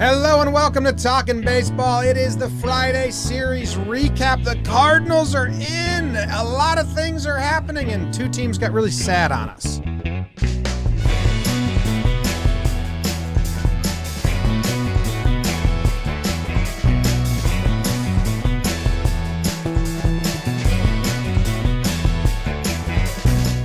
Hello and welcome to Talkin Baseball. It is the Friday series recap. The Cardinals are in. A lot of things are happening, and two teams got really sad on us.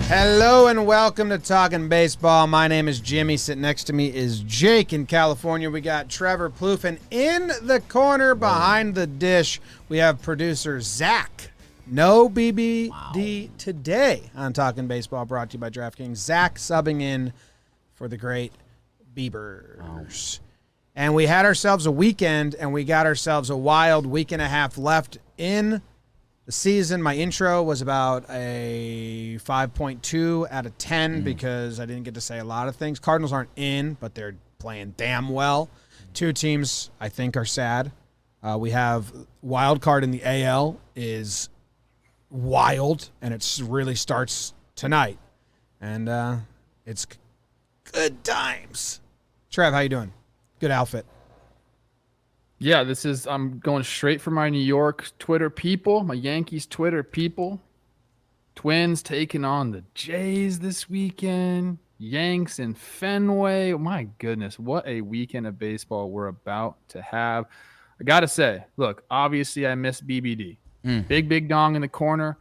Hello and welcome to Talkin Baseball. My name is Jimmy. Sitting next to me is Jake in California. We got Trevor Plouffe, and in the corner behind the dish, we have producer Zach. No BBD today on Talkin Baseball, brought to you by DraftKings. Zach subbing in for the great Beavers. And we had ourselves a weekend, and we got ourselves a wild week and a half left in the season. My intro was about a 5.2 out of 10 because I didn't get to say a lot of things. Cardinals aren't in, but they're playing damn well. Two teams I think are sad. We have wild card in the AL is wild, and it really starts tonight. And it's good times. Trev, how you doing? Good outfit. Yeah, I'm going straight for my New York Twitter people, my Yankees Twitter people. Twins taking on the Jays this weekend. Yanks in Fenway. Oh, my goodness, what a weekend of baseball we're about to have. I got to say, look, obviously I miss BBD. Big dong in the corner.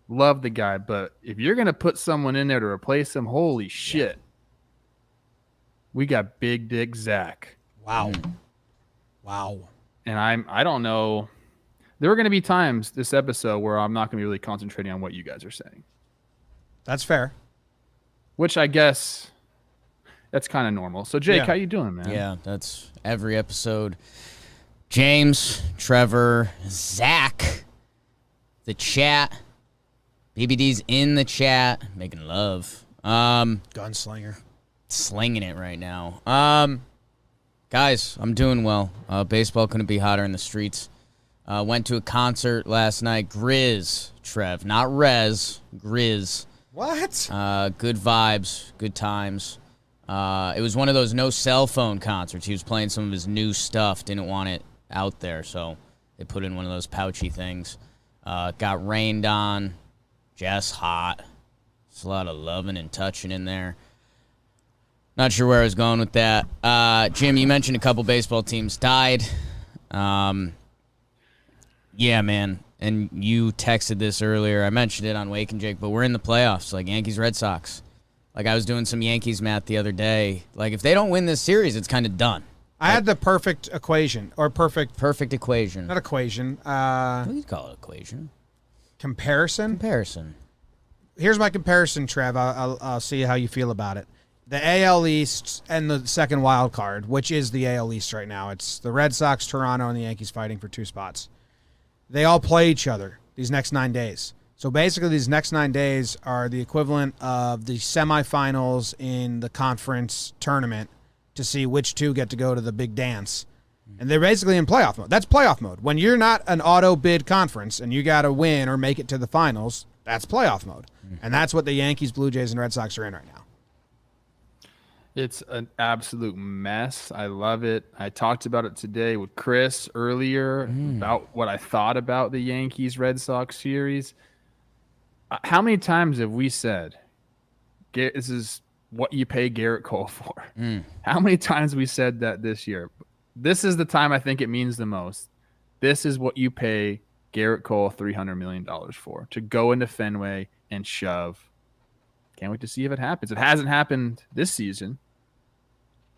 Love the guy. But if you're going to put someone in there to replace him, holy shit. We got Big Dick Zach. Wow. Wow. And I don't know. There are going to be times this episode where I'm not going to be really concentrating on what you guys are saying. That's fair. Which I guess that's kind of normal. So Jake, how you doing, man? Yeah, that's every episode. James, Trevor, Zach, the chat. BBD's in the chat, making love. Gunslinger. Slinging it right now. Guys, I'm doing well. Baseball couldn't be hotter in the streets. Went to a concert last night. Grizz, Trev. Not Rez. Grizz. What? Good vibes. Good times. It was one of those no cell phone concerts. He was playing some of his new stuff. Didn't want it out there, so they put in one of those pouchy things. Got rained on. Just hot. There's a lot of loving and touching in there. Not sure where I was going with that. Jim, you mentioned a couple baseball teams died. Yeah, man. And you texted this earlier. I mentioned it on Wake and Jake, but we're in the playoffs, like Yankees, Red Sox. Like, I was doing some Yankees math the other day. Like, if they don't win this series, it's kind of done. I had the perfect equation, or perfect equation. Not equation. What do you call it, equation? Comparison? Here's my comparison, Trev. I'll see how you feel about it. The AL East and the second wild card, which is the AL East right now. It's the Red Sox, Toronto, and the Yankees fighting for two spots. They all play each other these next 9 days. So basically these next 9 days are the equivalent of the semifinals in the conference tournament to see which two get to go to the big dance. And they're basically in playoff mode. That's playoff mode. When you're not an auto bid conference and you got to win or make it to the finals, that's playoff mode. And that's what the Yankees, Blue Jays, and Red Sox are in right now. It's an absolute mess. I love it. I talked about it today with Chris earlier about what I thought about the Yankees-Red Sox series. How many times have we said, this is what you pay Garrett Cole for? How many times we said that this year? This is the time I think it means the most. This is what you pay Garrett Cole $300 million for, to go into Fenway and shove. Can't wait to see if it happens. It hasn't happened this season.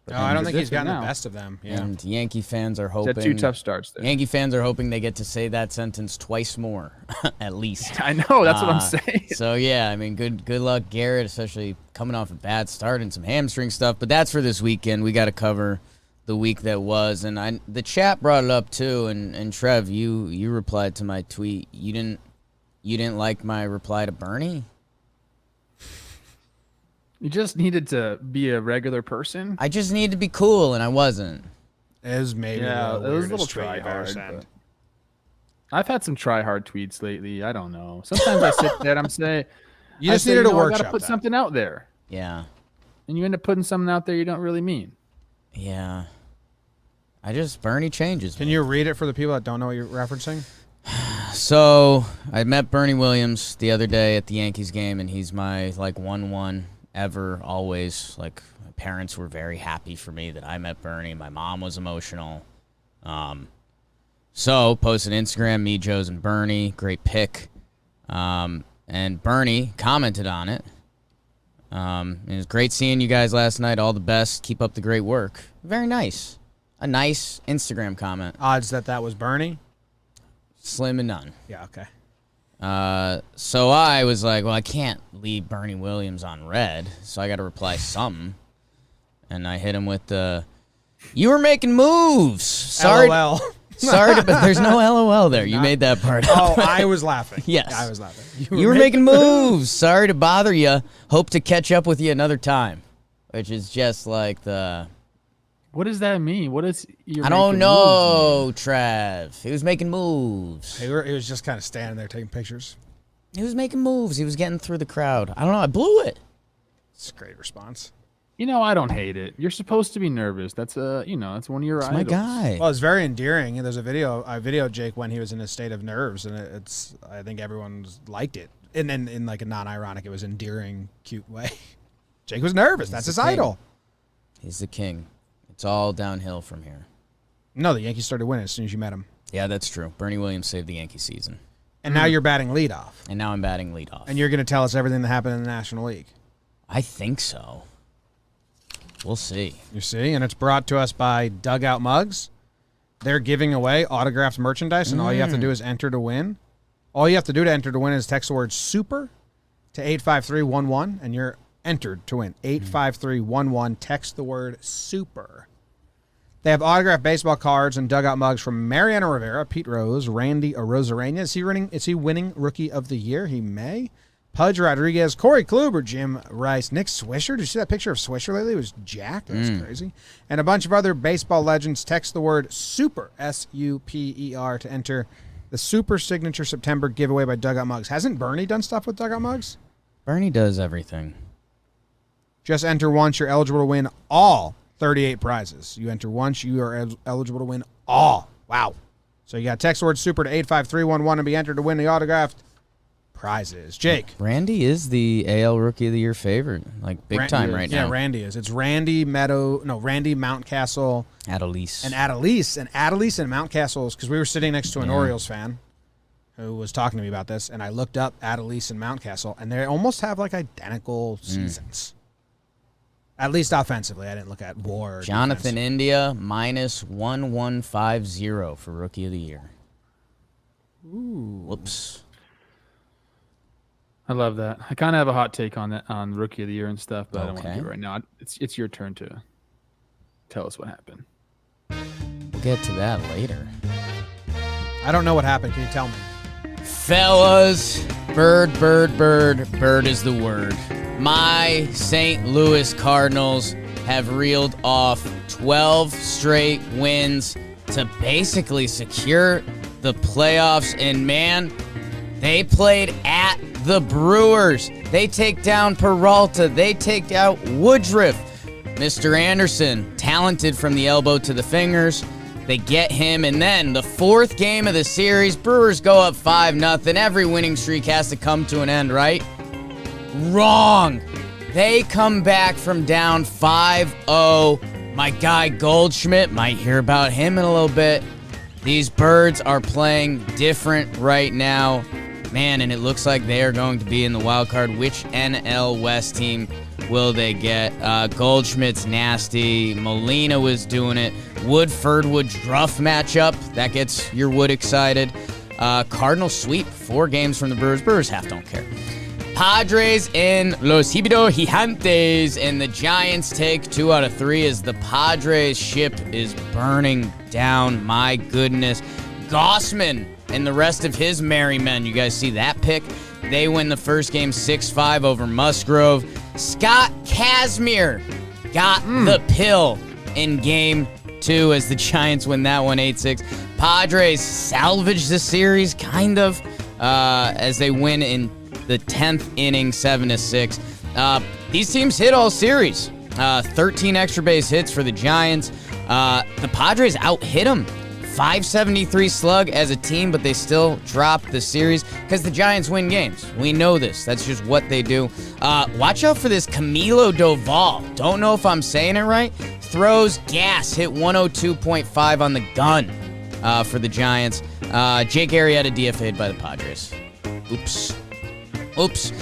No, I don't think he's gotten the best of them. Yeah. And Yankee fans are hoping. He's had 2 tough starts there. Yankee fans are hoping they get to say that sentence twice more, at least. I know. That's what I'm saying. So, yeah, I mean, good luck, Garrett, especially coming off a bad start and some hamstring stuff. But that's for this weekend. We got to cover the week that was. And the chat brought it up, too. And Trev, you replied to my tweet. You didn't like my reply to Bernie? You just needed to be a regular person. I just needed to be cool, and I wasn't. It was maybe it was a little try hard. I've had some try hard tweets lately. I don't know. Sometimes I sit there and I'm saying, you just needed a workshop. I gotta put something out there. Yeah. And you end up putting something out there you don't really mean. Yeah. Bernie changes. Can you read it for the people that don't know what you're referencing? So I met Bernie Williams the other day at the Yankees game, and he's my 1-1 ever, always. Like, my parents were very happy for me that I met Bernie. My mom was emotional. So posted Instagram, me, Joe's, and Bernie. Great pick. And Bernie commented on it. It was great seeing you guys last night. All the best. Keep up the great work. Very nice. A nice Instagram comment. Odds that was Bernie? Slim and none. Yeah, okay. So I was like, well, I can't leave Bernie Williams on red, so I got to reply something. And I hit him with the, you were making moves. Sorry. LOL. Sorry, but there's no LOL there. You made that part up. Oh, I was laughing. Yes. Yeah, I was laughing. You were making moves. Sorry to bother you. Hope to catch up with you another time. Which is just like the... What does that mean? What is I don't know, Trav. He was making moves. He was just kind of standing there taking pictures. He was making moves. He was getting through the crowd. I don't know. I blew it. It's a great response. I don't hate it. You're supposed to be nervous. That's that's one of your idols. My guy. Well, it's very endearing. And there's a video. I videoed Jake when he was in a state of nerves, and it's. I think everyone liked it. And then in like a non-ironic, it was endearing, cute way. Jake was nervous. That's his idol. He's the king. It's all downhill from here. No, the Yankees started winning as soon as you met him. Yeah, that's true. Bernie Williams saved the Yankee season. And now you're batting leadoff. And now I'm batting leadoff. And you're going to tell us everything that happened in the National League. I think so. We'll see. You see? And it's brought to us by Dugout Mugs. They're giving away autographed merchandise, and all you have to do is enter to win. All you have to do to enter to win is text the word SUPER to 85311, and you're entered to win. 85311. Text the word SUPER. They have autographed baseball cards and dugout mugs from Mariano Rivera, Pete Rose, Randy Arozarena. Is he winning Rookie of the Year? He may. Pudge Rodriguez, Corey Kluber, Jim Rice, Nick Swisher. Did you see that picture of Swisher lately? It was jacked. That's crazy. And a bunch of other baseball legends. Text the word SUPER, SUPER, to enter the Super Signature September giveaway by Dugout Mugs. Hasn't Bernie done stuff with Dugout Mugs? Bernie does everything. Just enter once. You're eligible to win all 38 prizes. You enter once, you are eligible to win all. Wow. So you got text the word SUPER to 85311 and be entered to win the autographed prizes. Jake. Randy is the AL Rookie of the Year favorite, like big time right now. Yeah, Randy is. It's Randy Mountcastle. Adelise. And Adelise. And Adelise and Mountcastle, because we were sitting next to an Orioles fan who was talking to me about this, and I looked up Adelise and Mountcastle, and they almost have like identical seasons. At least offensively. I didn't look at WAR. Or Jonathan defense. India minus 1150 for Rookie of the Year. Ooh. Whoops. I love that. I kind of have a hot take on that, on Rookie of the Year and stuff, but I don't want to Okay. do it right now. It's your turn to tell us what happened. We'll get to that later. I don't know what happened. Can you tell me? Fellas, bird is the word. My St. Louis Cardinals have reeled off 12 straight wins to basically secure the playoffs. And man, they played at the Brewers. They take down Peralta. They take out Woodruff. Mr. Anderson, talented from the elbow to the fingers. They get him, and then the fourth game of the series, Brewers go up 5-0. Every winning streak has to come to an end, right? Wrong. They come back from down 5-0. My guy Goldschmidt, might hear about him in a little bit. These Birds are playing different right now. Man, and it looks like they are going to be in the wild card. Which NL West team will they get? Goldschmidt's nasty. Molina was doing it. Woodruff matchup. That gets your Wood excited. Cardinals sweep 4 games from the Brewers. Brewers half don't care. Padres in Los Gigantes, and the Giants take 2 out of 3 as the Padres ship is burning down. My goodness. Gossman and the rest of his merry men. You guys see that pick? They win the first game 6-5 over Musgrove. Scott Kazmir got the pill in game 2 as the Giants win that one 8-6. Padres salvage the series, kind of, as they win in the 10th inning 7-6. These teams hit all series. 13 extra base hits for the Giants. The Padres out-hit them. 573 slug as a team, but they still dropped the series because the Giants win games. We know this. That's just what they do. Watch out for this Camilo Doval. Don't know if I'm saying it right. Throws gas, hit 102.5 on the gun for the Giants. Jake Arrieta DFA'd by the Padres. Oops.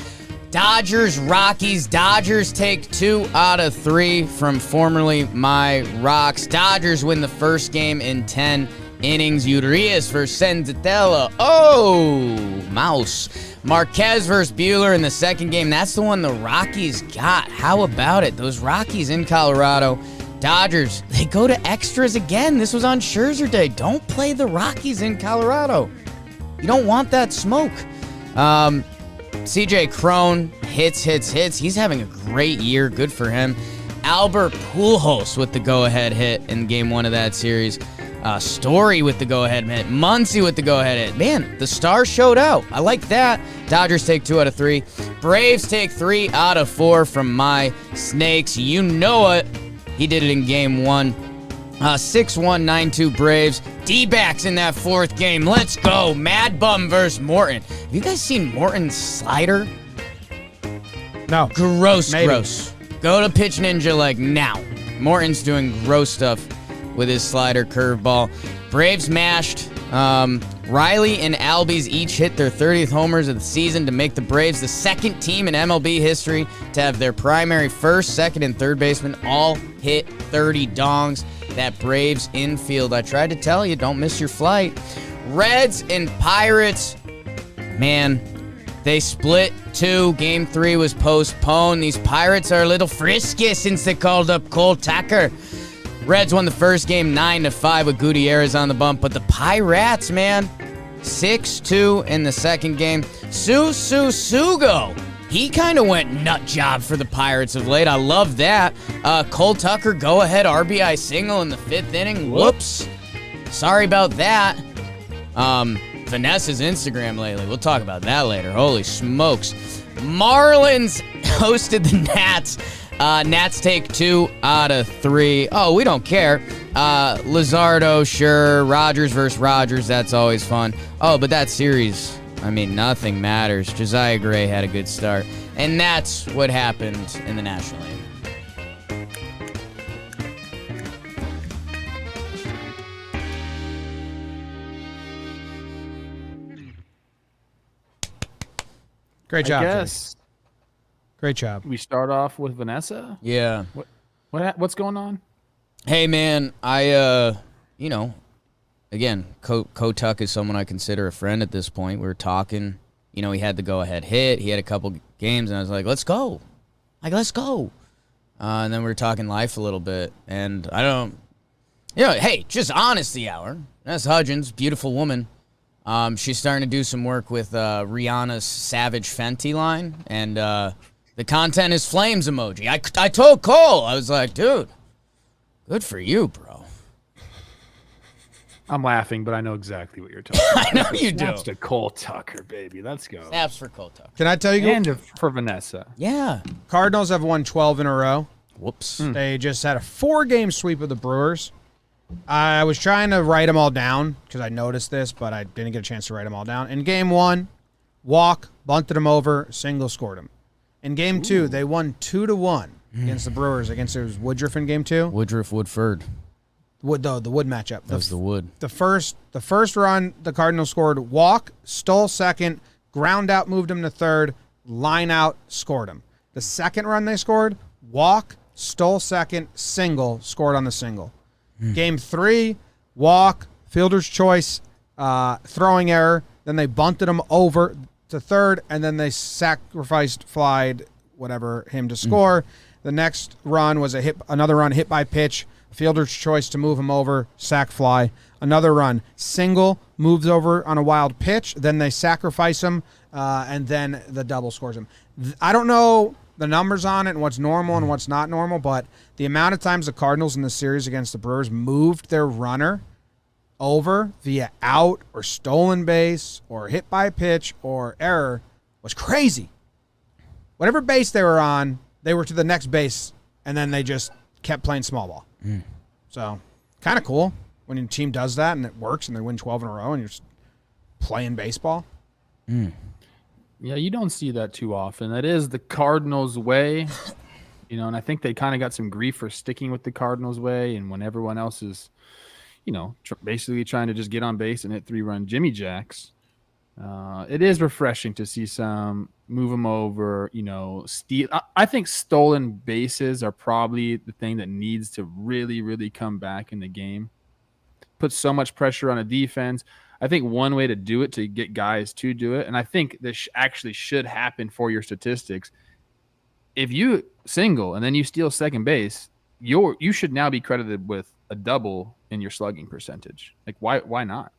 Dodgers, Rockies. Dodgers take 2 out of 3 from formerly my Rocks. Dodgers win the first game in 10 innings. Urias versus Senzatella. Oh, mouse. Marquez versus Buehler in the second game. That's the one the Rockies got. How about it? Those Rockies in Colorado. Dodgers, they go to extras again. This was on Scherzer Day. Don't play the Rockies in Colorado. You don't want that smoke. CJ Cron hits. He's having a great year. Good for him. Albert Pujols with the go-ahead hit in game 1 of that series. Story with the go-ahead hit. Muncy with the go-ahead hit. Man, the stars showed out. I like that. Dodgers take 2 out of 3. Braves take 3 out of 4 from my Snakes. You know it. He did it in game 1. 6-1, 9-2 Braves. D-backs in that 4th game. Let's go. Mad Bum versus Morton. Have you guys seen Morton's slider? No. Gross. Maybe. Go to Pitch Ninja like now. Morton's doing gross stuff with his slider curveball. Braves mashed. Riley and Albies each hit their 30th homers of the season to make the Braves the second team in MLB history to have their primary first, second, and third baseman all hit 30 dongs. That Braves infield, I tried to tell you, don't miss your flight. Reds and Pirates, man, they split 2. Game 3 was postponed. These Pirates are a little frisky since they called up Cole Tucker. Reds won the first game 9-5 with Gutierrez on the bump, but the Pirates, man, 6-2 in the second game. Sugo. He kind of went nut job for the Pirates of late. I love that. Cole Tucker, go-ahead RBI single in the 5th inning. Whoops. Sorry about that. Vanessa's Instagram lately. We'll talk about that later. Holy smokes. Marlins hosted the Nats. Nats take 2 out of 3. Oh, we don't care. Luzardo, sure. Rogers versus Rogers. That's always fun. Oh, but that series, I mean, nothing matters. Josiah Gray had a good start. And that's what happened in the National League. Great job, I Jay. guess Great job. we start off with Vanessa. Yeah. What's going on? Hey, man, again, Tuck is someone I consider a friend at this point. We were talking, he had the go-ahead hit. He had a couple games, and I was like, let's go. Let's go. And then we were talking life a little bit, and hey, just honesty hour. That's Hudgens, beautiful woman. She's starting to do some work with Rihanna's Savage Fenty line, and the content is flames emoji. I told Cole, I was like, dude, good for you, bro. I'm laughing, but I know exactly what you're talking about. I know you do. Snaps to Cole Tucker, baby. Let's go. Snaps for Cole Tucker. Can I tell you? And for Vanessa. Yeah. Cardinals have won 12 in a row. Whoops. They just had a 4-game sweep of the Brewers. I was trying to write them all down because I noticed this, but I didn't get a chance to write them all down. In game 1, walk, bunted them over, single scored them. In game 2, they won 2-1 against the Brewers. It was Woodruff in game 2. Woodruff-Woodford. The Wood matchup. That was the Wood. The first run, the Cardinals scored walk, stole second, ground out, moved him to third, line out, scored him. The second run they scored, walk, stole second, single, scored on the single. Game 3, walk, fielder's choice, throwing error. Then they bunted him over to third, and then they sacrificed, flied, him to score. The next run was another run hit by pitch, fielder's choice to move him over, sac fly. Another run, single, moves over on a wild pitch. Then they sacrifice him, and then the double scores him. I don't know the numbers on it and what's normal and what's not normal, but the amount of times the Cardinals in the series against the Brewers moved their runner over via out or stolen base or hit by pitch or error was crazy. Whatever base they were on, they were to the next base and then they just kept playing small ball. So kind of cool when your team does that and it works and they win 12 in a row and you're just playing baseball. Yeah, you don't see that too often. That is the Cardinals' way, and I think they kind of got some grief for sticking with the Cardinals' way. And when everyone else is, basically trying to just get on base and hit 3-run Jimmy Jacks, it is refreshing to see some move them over, steal. I think stolen bases are probably the thing that needs to really, really come back in the game. Put so much pressure on a defense. I think one way to do it, to get guys to do it, and I think this actually should happen for your statistics. If you single and then you steal second base, you should now be credited with a double in your slugging percentage. Like, why not?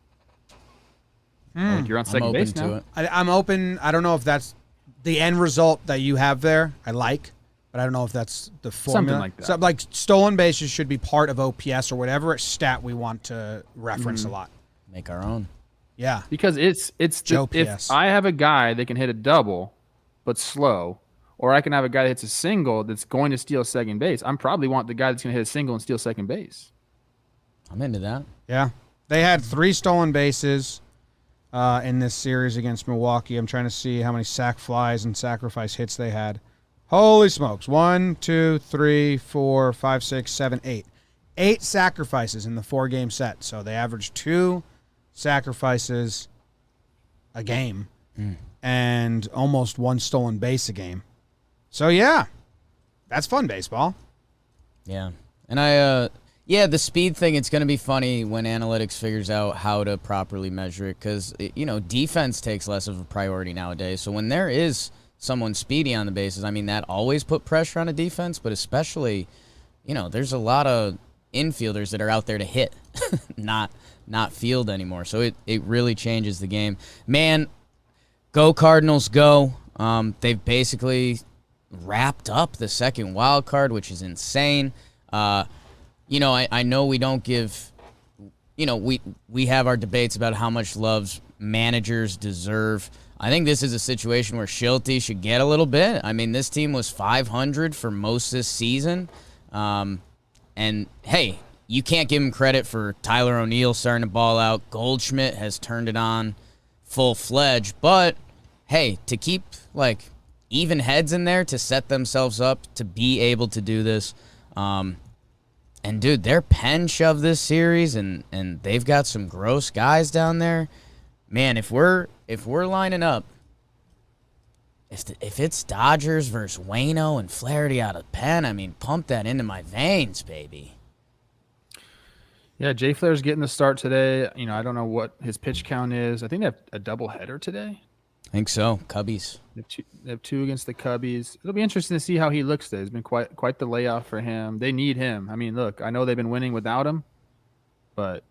Like, you're on second base now. I'm open. I don't know if that's the end result that you have there. I like, but I don't know if that's the formula. Something like that. So, like, stolen bases should be part of OPS or whatever stat we want to reference a lot. Make our own. Yeah. Because if I have a guy that can hit a double but slow, or I can have a guy that hits a single that's going to steal second base, I'm probably want the guy that's going to hit a single and steal second base. I'm into that. Yeah. They had 3 stolen bases in this series against Milwaukee. I'm trying to see how many sac flies and sacrifice hits they had. Holy smokes. 1, 2, 3, 4, 5, 6, 7, 8. 8 sacrifices in the 4-game set. So they averaged 2 sacrifices a game and almost 1 stolen base a game. So, yeah, that's fun baseball. Yeah. And the speed thing, it's going to be funny when analytics figures out how to properly measure it because, defense takes less of a priority nowadays. So when there is someone speedy on the bases, I mean, that always put pressure on a defense, but especially, there's a lot of infielders that are out there to hit, not field anymore. So it really changes the game. Man, go Cardinals, go. They've basically wrapped up the second wild card, which is insane. I know we don't give, we have our debates about how much love managers deserve. I think this is a situation where Schulte should get a little bit. I mean, this team was 500 for most this season. And, hey, you can't give him credit for Tyler O'Neill starting to ball out. Goldschmidt has turned it on full-fledged. But, hey, to keep, even heads in there to set themselves up to be able to do this. And, dude, their pen shoved this series, and they've got some gross guys down there. Man, if we're lining up, if it's Dodgers versus Waino and Flaherty out of pen, I mean, pump that into my veins, baby. Yeah, Jay Flair's getting the start today. I don't know what his pitch count is. I think they have a doubleheader today. I think so. Cubbies. They have 2 against the Cubbies. It'll be interesting to see how he looks today. It's been quite the layoff for him. They need him. I mean, look, I know they've been winning without him, but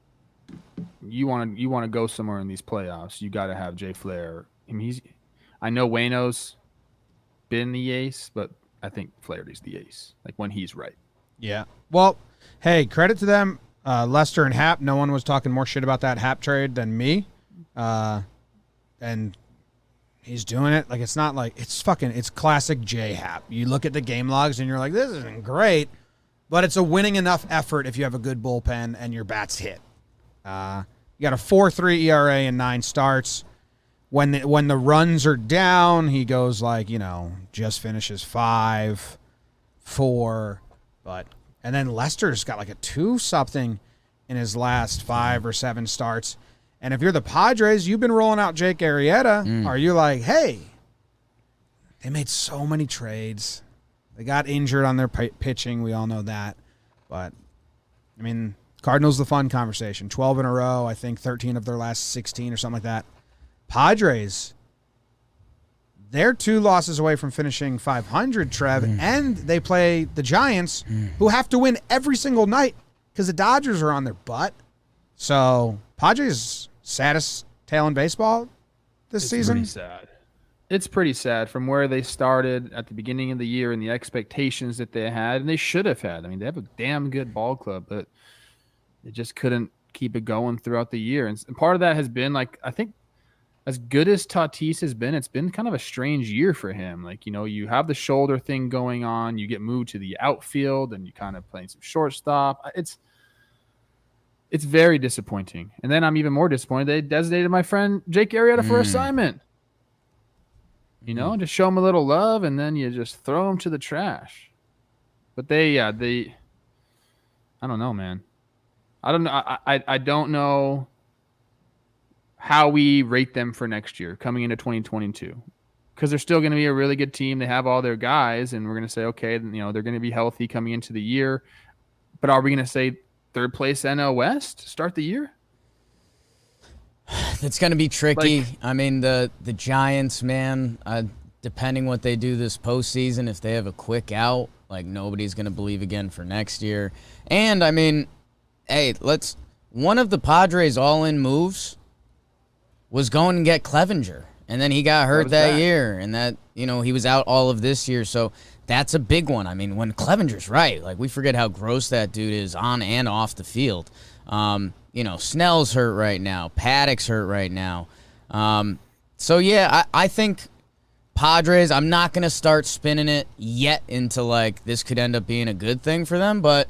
you want to go somewhere in these playoffs. You got to have Jay Flair. I mean, I know Waino's been the ace, but I think Flaherty's the ace. When he's right. Yeah. Well, hey, credit to them. Lester and Happ. No one was talking more shit about that Happ trade than me. And he's doing it. It's not it's classic J Happ. You look at the game logs and you're like, this isn't great, but it's a winning enough effort if you have a good bullpen and your bats hit. You got a 4.3 ERA and 9 starts. When the runs are down, he goes just finishes 5, 4, and then Lester's got a 2-something in his last 5 or 7 starts. And if you're the Padres, you've been rolling out Jake Arrieta. Are you like, hey, they made so many trades. They got injured on their pitching. We all know that. But, I mean, Cardinals, the fun conversation. 12 in a row. I think 13 of their last 16 or something like that. Padres, they're 2 losses away from finishing 500, Trev, and they play the Giants, who have to win every single night because the Dodgers are on their butt. So, Padres, saddest tale in baseball this season. Pretty sad. It's pretty sad from where they started at the beginning of the year and the expectations that they had, and they should have had. I mean, they have a damn good ball club, but they just couldn't keep it going throughout the year. And part of that has been I think as good as Tatis has been, it's been kind of a strange year for him. Like, you have the shoulder thing going on, you get moved to the outfield, and you kind of playing some shortstop. It's very disappointing. And then I'm even more disappointed they designated my friend Jake Arrieta for assignment. Just show him a little love, and then you just throw him to the trash. But I don't know, man. I don't know. I don't know how we rate them for next year coming into 2022, because they're still going to be a really good team. They have all their guys, and we're going to say, okay, they're going to be healthy coming into the year. But are we going to say third place NL West to start the year? That's going to be tricky. I mean, the Giants, man, depending what they do this postseason, if they have a quick out, like, nobody's going to believe again for next year. And, I mean, hey, one of the Padres' all-in moves was going and get Clevenger. And then he got hurt that year, and that, he was out all of this year. So that's a big one. I mean, when Clevenger's right, like, we forget how gross that dude is on and off the field. Snell's hurt right now. Paddock's hurt right now. So, yeah, I think Padres, I'm not going to start spinning it yet into, like, this could end up being a good thing for them. But,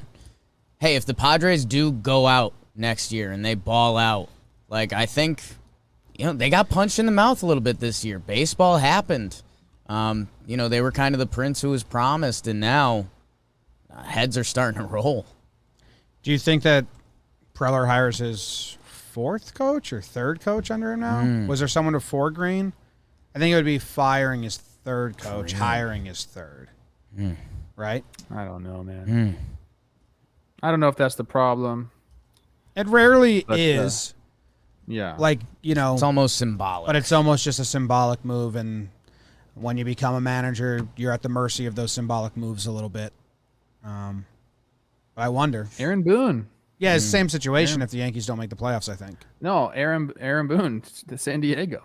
hey, if the Padres do go out next year and they ball out, like, I think, they got punched in the mouth a little bit this year. Baseball happened. They were kind of the prince who was promised, and now heads are starting to roll. Do you think that Preller hires his fourth coach or third coach under him now? Was there someone before Green? I think it would be firing his third coach, hiring his third. Right? I don't know, man. I don't know if that's the problem. It rarely is. Yeah. Like, it's almost symbolic. But it's almost just a symbolic move, and when you become a manager, you're at the mercy of those symbolic moves a little bit. I wonder. Aaron Boone. Yeah, it's the same situation if the Yankees don't make the playoffs, I think. No, Aaron Boone to San Diego.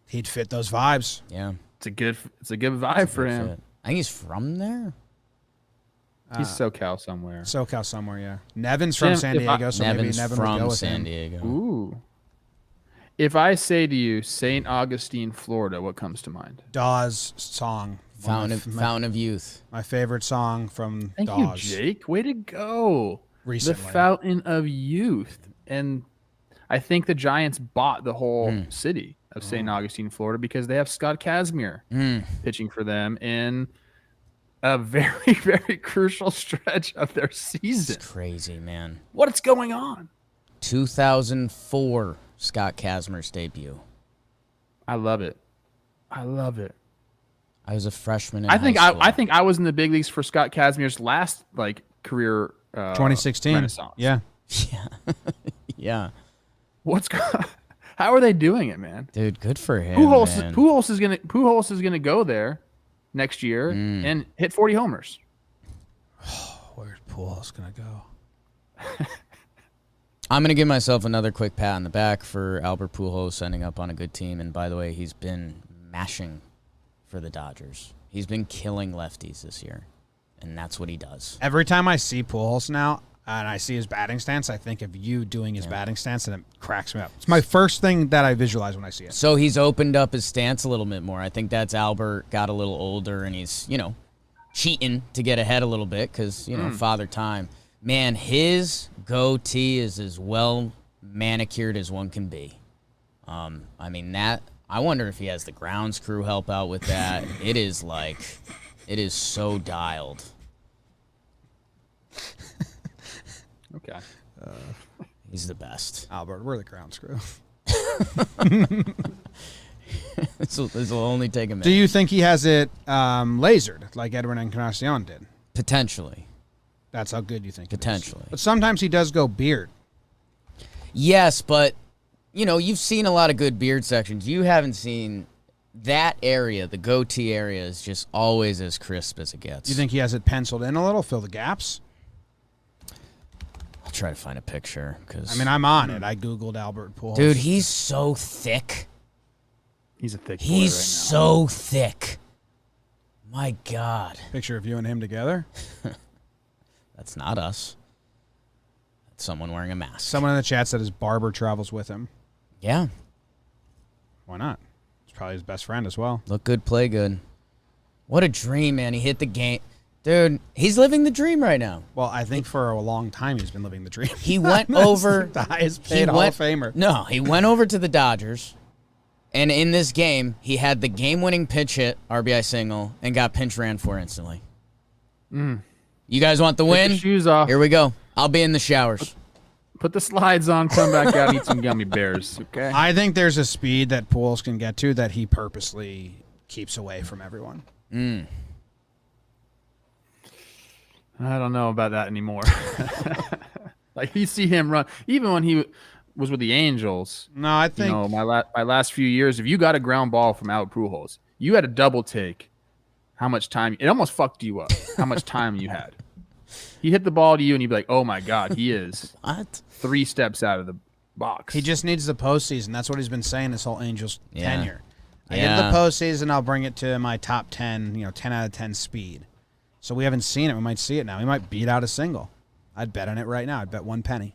He'd fit those vibes. Yeah. It's a good vibe for him. Fit. I think he's from there. He's SoCal somewhere. SoCal somewhere, yeah. Nevin's from San Diego, so maybe Nevin's Nevin from would go with San him. Diego. Ooh. If I say to you St. Augustine, Florida, what comes to mind? Dawes' song. Fountain of Youth. My favorite song from Thank Dawes. you, Jake. Way to go. Recently. The Fountain of Youth. And I think the Giants bought the whole city of St. Augustine, Florida, because they have Scott Kazmir pitching for them in a very, very crucial stretch of their season. It's crazy, man. What's going on? 2004, Scott Kazmir's debut. I love it. I was a freshman in high school. I think I was in the big leagues for Scott Kazmir's last career 2016. Renaissance. Yeah. Yeah. How are they doing it, man? Dude, good for him. Pujols is gonna go there next year and hit 40 homers. Where's Pujols gonna go? I'm gonna give myself another quick pat on the back for Albert Pujols ending up on a good team. And by the way, he's been mashing for the Dodgers. He's been killing lefties this year, and that's what he does. Every time I see Pujols now and I see his batting stance, I think of you doing his batting stance, and it cracks me up. It's my first thing that I visualize when I see it. So he's opened up his stance a little bit more. I think that's Albert got a little older, and he's, cheating to get ahead a little bit because, father time. Man, his goatee is as well manicured as one can be. I wonder if he has the grounds crew help out with that. It is so dialed. Okay. He's the best. Albert, we're the ground crew. This will only take a minute. Do you think he has it lasered like Edwin Encarnacion did? Potentially. That's how good you think Potentially. But sometimes he does go beard. Yes, but, you've seen a lot of good beard sections. You haven't seen that area, the goatee area, is just always as crisp as it gets. You think he has it penciled in a little, fill the gaps? I'll try to find a picture. I'm on it. I Googled Albert Pujols. Dude, he's so thick. He's a thick boy He's right so thick. My God. Picture of you and him together? That's not us. That's someone wearing a mask. Someone in the chat said his barber travels with him. Yeah. Why not? It's probably his best friend as well. Look good, play good. What a dream, man. He hit the game. Dude, he's living the dream right now. Well, I think for a long time he's been living the dream. He went over. The highest paid Hall of Famer. No, he went over to the Dodgers, and in this game, he had the game-winning pitch hit, RBI single, and got pinch ran for instantly. You guys want the win? Take your shoes off. Here we go. I'll be in the showers. Put the slides on, come back out, and eat some gummy bears, okay? I think there's a speed that Pujols can get to that he purposely keeps away from everyone. I don't know about that anymore. Like, you see him run, even when he was with the Angels. No, I think my last few years, if you got a ground ball from Albert Pujols, you had to double take how much time. It almost fucked you up. How much time you had. He hit the ball to you, and you'd be like, "Oh my God, he is What? 3 steps out of the box." he just needs the postseason. That's what he's been saying this whole Angels tenure. I get Yeah. the postseason, I'll bring it to my top 10, 10 out of 10 speed. So we haven't seen it. We might see it now. We might beat out a single. I'd bet on it right now. I'd bet 1 penny.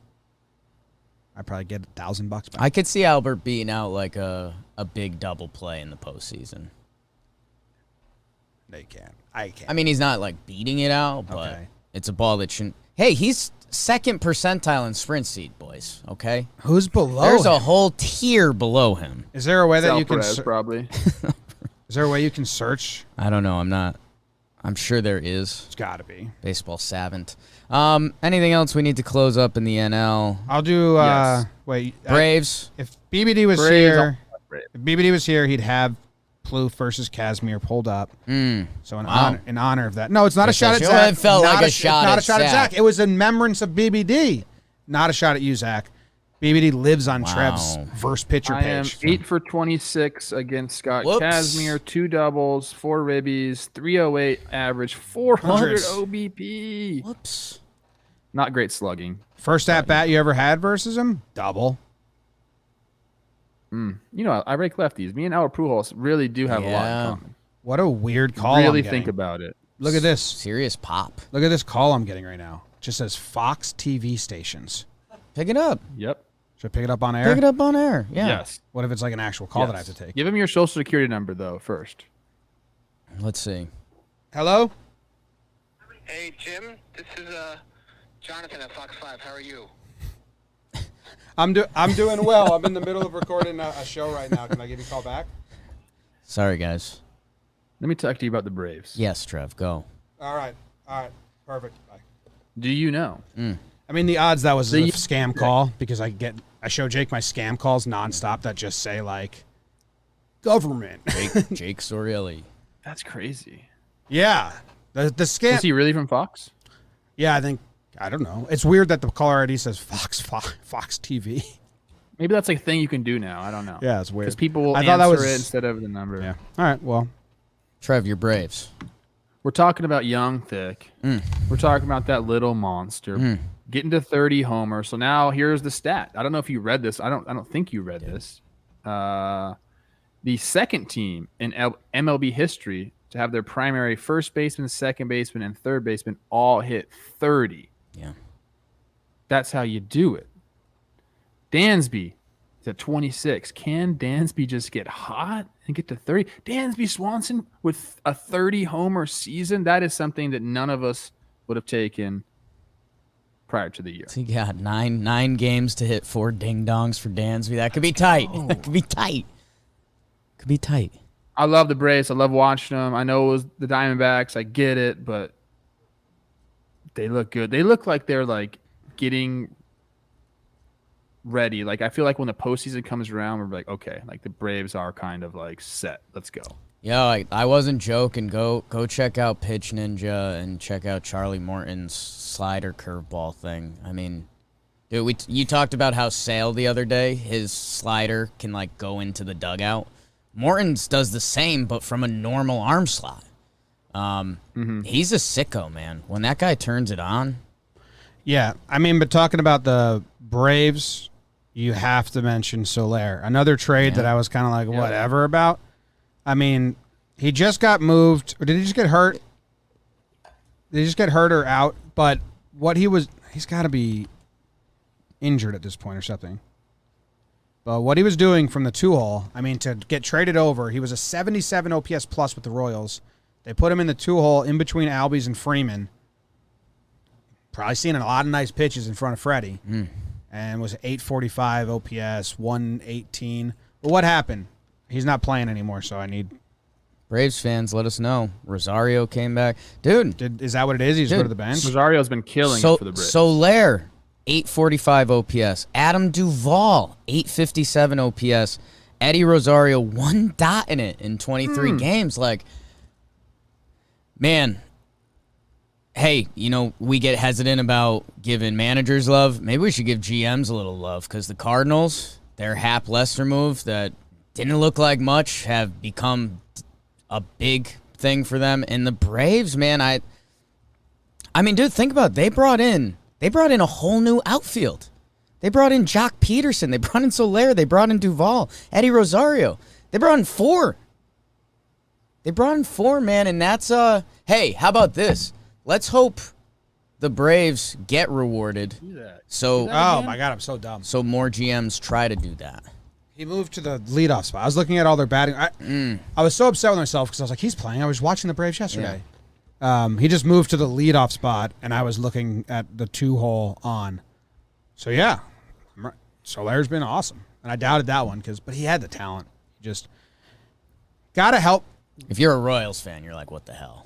I'd probably get $1,000 back. I could see Albert beating out like a big double play in the postseason. No, you can't. I can't. I mean, he's not like beating it out, but Okay. it's a ball that shouldn't. Hey, he's second percentile in sprint speed, boys. Okay, Who's below there's a him? whole tier below him. Is there a way that Sal you can? Perez, probably. Is there a way you can search? I don't know. I'm sure there is. It's got to be. Baseball savant. Anything else we need to close up in the NL? I'll do. Yes. Wait. Braves. If BBD was Braves, here, Braves. if BBD was here, he'd have Plouffe versus Casimir pulled up. So in honor of that. No, it's not a shot at It Zach. felt Not like a it's shot not at a shot at Zach. Zach. It was in remembrance of BBD. Not a shot at you, Zach. BBD lives on Trev's verse pitcher I am page. 8 for 26 against Scott Whoops. Casimir, 2 doubles, 4 ribbies, 308 average, 400 Hundreds. OBP. Whoops. Not great slugging. First at bat you ever had versus him? Double. I rake lefties. Me and Albert Pujols really do have a lot Yeah. in common. What a weird call. I'm Really getting. think about it. Look at this. Serious pop. Look at this call I'm getting right now. It just says Fox TV stations. Pick it up. Yep. Should I pick it up on air? Pick it up on air. Yeah. Yes. What if it's like an actual call that I have Yes. to take? Give him your social security number, though, first. Let's see. Hello? Hey, Jim. This is Jonathan at Fox 5. How are you? I'm doing well. I'm in the middle of recording a show right now. Can I give you a call back? Sorry, guys. Let me talk to you about the Braves. Yes, Trev, go. All right. Perfect. Bye. Do you know? I mean, the odds that was a scam call because I show Jake my scam calls nonstop that just say like government. Jake Sorielli. That's crazy. Yeah. The scam. Is he really from Fox? Yeah, I don't know. It's weird that the caller ID says Fox TV. Maybe that's like a thing you can do now. I don't know. Yeah, it's weird. Because people will I thought that answer was- it instead of the number. Yeah. All right. Well, Trev, your Braves. We're talking about young, thick. We're talking about that little monster getting to 30 homers. So now here's the stat. I don't know if you read this. I don't think you read this. The second team in MLB history to have their primary first baseman, second baseman, and third baseman all hit 30. Yeah. That's how you do it. Dansby is at 26. Can Dansby just get hot and get to 30? Dansby Swanson with a 30-homer season, that is something that none of us would have taken prior to the year. So you got nine games to hit 4 ding-dongs for Dansby. That could be tight. That could be tight. Could be tight. I love the Braves. I love watching them. I know it was the Diamondbacks. I get it, but they look good. They look like they're like getting ready. Like I feel like when the postseason comes around, we're like, okay, like the Braves are kind of like set. Let's go. Yeah, I wasn't joking. Go check out Pitch Ninja and check out Charlie Morton's slider curveball thing. I mean, dude, you talked about how Sale the other day, his slider can like go into the dugout. Morton's does the same, but from a normal arm slot. He's a sicko, man. When that guy turns it on. yeah. I mean, but talking about the Braves, you have to mention Soler. Another trade that I was kind of like whatever about. I mean, he just got moved, or did he just get hurt? Did he just get hurt or out? But he's got to be injured at this point or something. But what he was doing from the 2-hole, I mean, to get traded over, he was a 77 OPS plus with the Royals. They put him in the 2-hole in between Albies and Freeman. Probably seen a lot of nice pitches in front of Freddie. And was 845 OPS, 118. But what happened? He's not playing anymore, so I need... Braves fans, let us know. Rosario came back. Dude. Is that what it is? He just go to the bench? Rosario's been killing it for the Braves. Soler, 845 OPS. Adam Duvall, 857 OPS. Eddie Rosario, 1 dot in it in 23 games. Like, man, hey, we get hesitant about giving managers love. Maybe we should give GMs a little love because the Cardinals, their Hap Lester move that didn't look like much have become a big thing for them. And the Braves, man, I mean, dude, think about it. They brought in a whole new outfield. They brought in Jock Peterson. They brought in Soler. They brought in Duvall, Eddie Rosario. They brought in 4. Man, and that's hey, how about this? Let's hope the Braves get rewarded. So Oh my God, I'm so dumb. So more GMs try to do that. He moved to the leadoff spot. I was looking at all their batting. I was so upset with myself because I was like, he's playing. I was watching the Braves yesterday. He just moved to the leadoff spot, and I was looking at the 2-hole on. So, yeah, Soler's been awesome. And I doubted that one, but he had the talent. Just got to help. If you're a Royals fan, you're like, what the hell?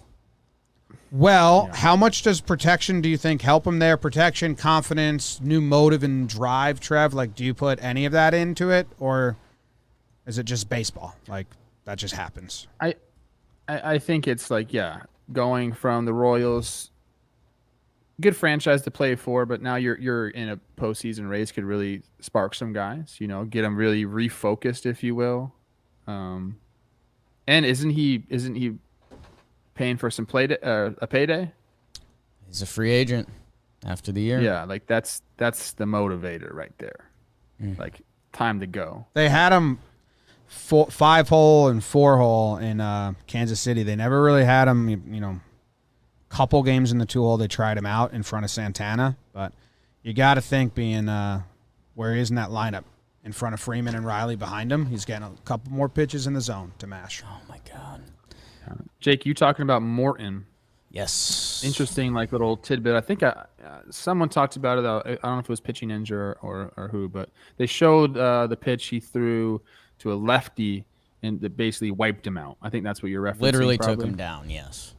Well, how much does protection do you think help him there? Protection, confidence, new motive and drive, Trev? Like, do you put any of that into it, or is it just baseball? Like, that just happens? I think it's like, going from the Royals, good franchise to play for, but now you're in a postseason race, could really spark some guys, get them really refocused, if you will. And isn't he paying for some a payday? He's a free agent after the year. Yeah, like that's the motivator right there. Like, time to go. They had him 5-hole and 4-hole in Kansas City. They never really had him, couple games in the 2-hole. They tried him out in front of Santana, but you got to think being where he is in that lineup in front of Freeman and Riley behind him, he's getting a couple more pitches in the zone to mash. Oh, my God. Jake, you talking about Morton? Yes. Interesting, like, little tidbit. I think someone talked about it. I don't know if it was Pitching Ninja or who, but they showed the pitch he threw to a lefty and that basically wiped him out. I think that's what you're referencing. Literally probably. took him down, yes.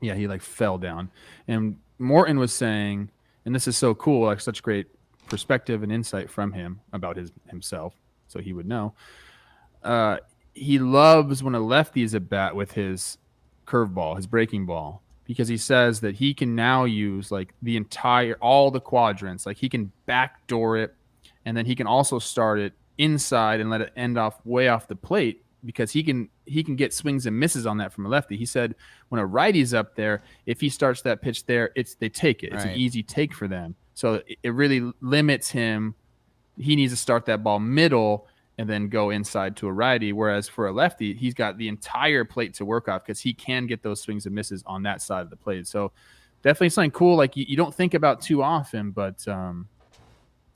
Yeah, he like fell down. And Morton was saying, and this is so cool, like such great perspective and insight from him about himself, so he would know. He loves when a lefty is at bat with his curveball, his breaking ball, because he says that he can now use like all the quadrants. Like, he can backdoor it, and then he can also start it inside and let it end off way off the plate, because he can get swings and misses on that from a lefty. He said when a righty's up there, if he starts that pitch there, they take it. It's an easy take for them. So it really limits him. He needs to start that ball middle and then go inside to a righty. Whereas for a lefty, he's got the entire plate to work off because he can get those swings and misses on that side of the plate. So definitely something cool. Like you don't think about too often, but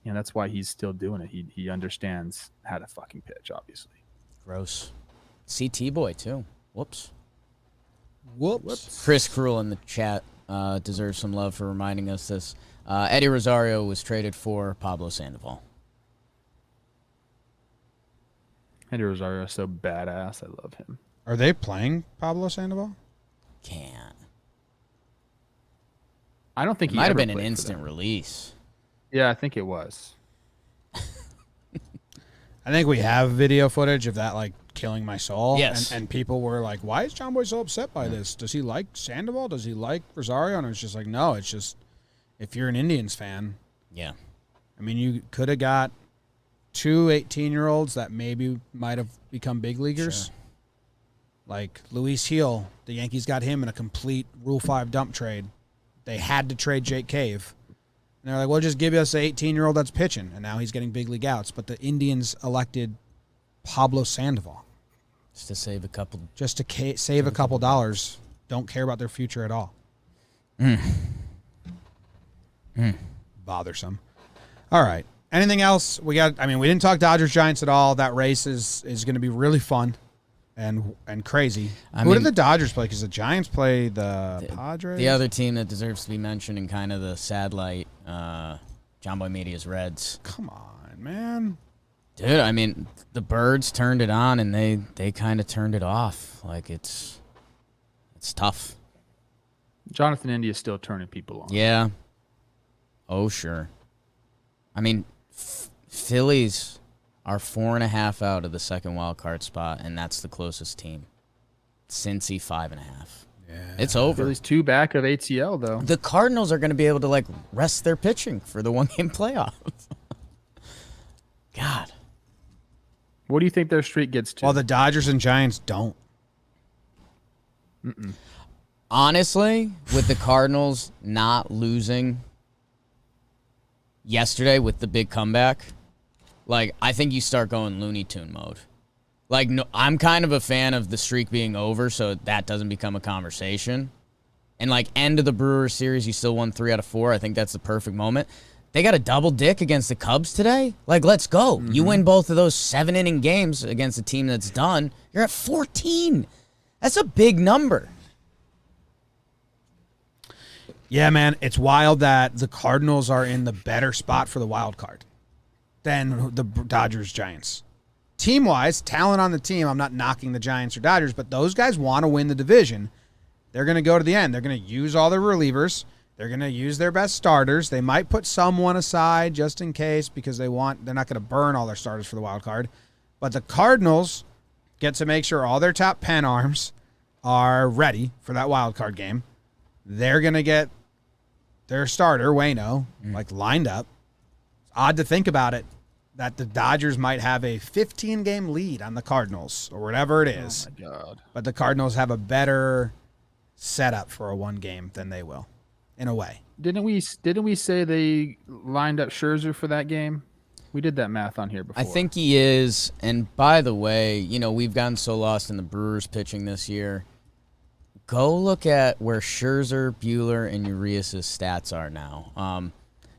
that's why he's still doing it. He understands how to fucking pitch, obviously. Gross. CT boy, too. Whoops. Whoops. Chris Cruel in the chat deserves some love for reminding us this. Eddie Rosario was traded for Pablo Sandoval. Eddie Rosario is so badass. I love him. Are they playing Pablo Sandoval? Can't. I don't think It he might have ever been an played for instant them. release. Yeah, I think it was. I think we have video footage of that, like, killing my soul. Yes. And people were like, why is John Boy so upset by this? Does he like Sandoval? Does he like Rosario? And it's just like, no, it's just, if you're an Indians fan, Yeah. I mean, you could have got 2 18-year-olds that maybe might have become big leaguers. Sure. Like Luis Heel, the Yankees got him in a complete Rule 5 dump trade. They had to trade Jake Cave. And they're like, well, just give us an 18-year-old that's pitching. And now he's getting big league outs. But the Indians elected Pablo Sandoval. Just to save a couple. Just to save a couple dollars. Don't care about their future at all. Bothersome. All right. Anything else? We didn't talk Dodgers Giants at all. That race is going to be really fun and crazy. Who did the Dodgers play? Because the Giants play the Padres. The other team that deserves to be mentioned in kind of the sad light, John Boy Media's Reds. Come on, man. Dude, I mean, the Birds turned it on and they kind of turned it off. Like it's tough. Jonathan India is still turning people on. Yeah. Oh, sure. I mean, Phillies are 4.5 out of the second wild card spot, and that's the closest team. Cincy 5.5. Yeah. It's over. Phillies 2 back of ATL though. The Cardinals are going to be able to like rest their pitching for the 1-game playoff. God. What do you think their streak gets to? Well, the Dodgers and Giants don't. Honestly, with the Cardinals not losing yesterday with the big comeback, like I think you start going Looney Tune mode. Like no, I'm kind of a fan of the streak being over so that doesn't become a conversation. And like end of the Brewers series, you still won 3 out of 4. I think that's the perfect moment. They got a double dick against the Cubs today. Like, let's go. Mm-hmm. You win both of those 7-inning games against a team that's done. You're at 14. That's a big number. Yeah, man, it's wild that the Cardinals are in the better spot for the wild card than the Dodgers Giants. Team-wise, talent on the team, I'm not knocking the Giants or Dodgers, but those guys want to win the division. They're going to go to the end. They're going to use all their relievers. They're going to use their best starters. They might put someone aside just in case because they're not going to burn all their starters for the wild card. But the Cardinals get to make sure all their top pen arms are ready for that wild card game. They're going to get their starter, Waino, lined up. It's odd to think about it, that the Dodgers might have a 15-game lead on the Cardinals or whatever it is. Oh, my God. But the Cardinals have a better setup for a one game than they will, in a way. Didn't we say they lined up Scherzer for that game? We did that math on here before. I think he is. And by the way, we've gotten so lost in the Brewers pitching this year. Go look at where Scherzer, Buehler, and Urias' stats are now.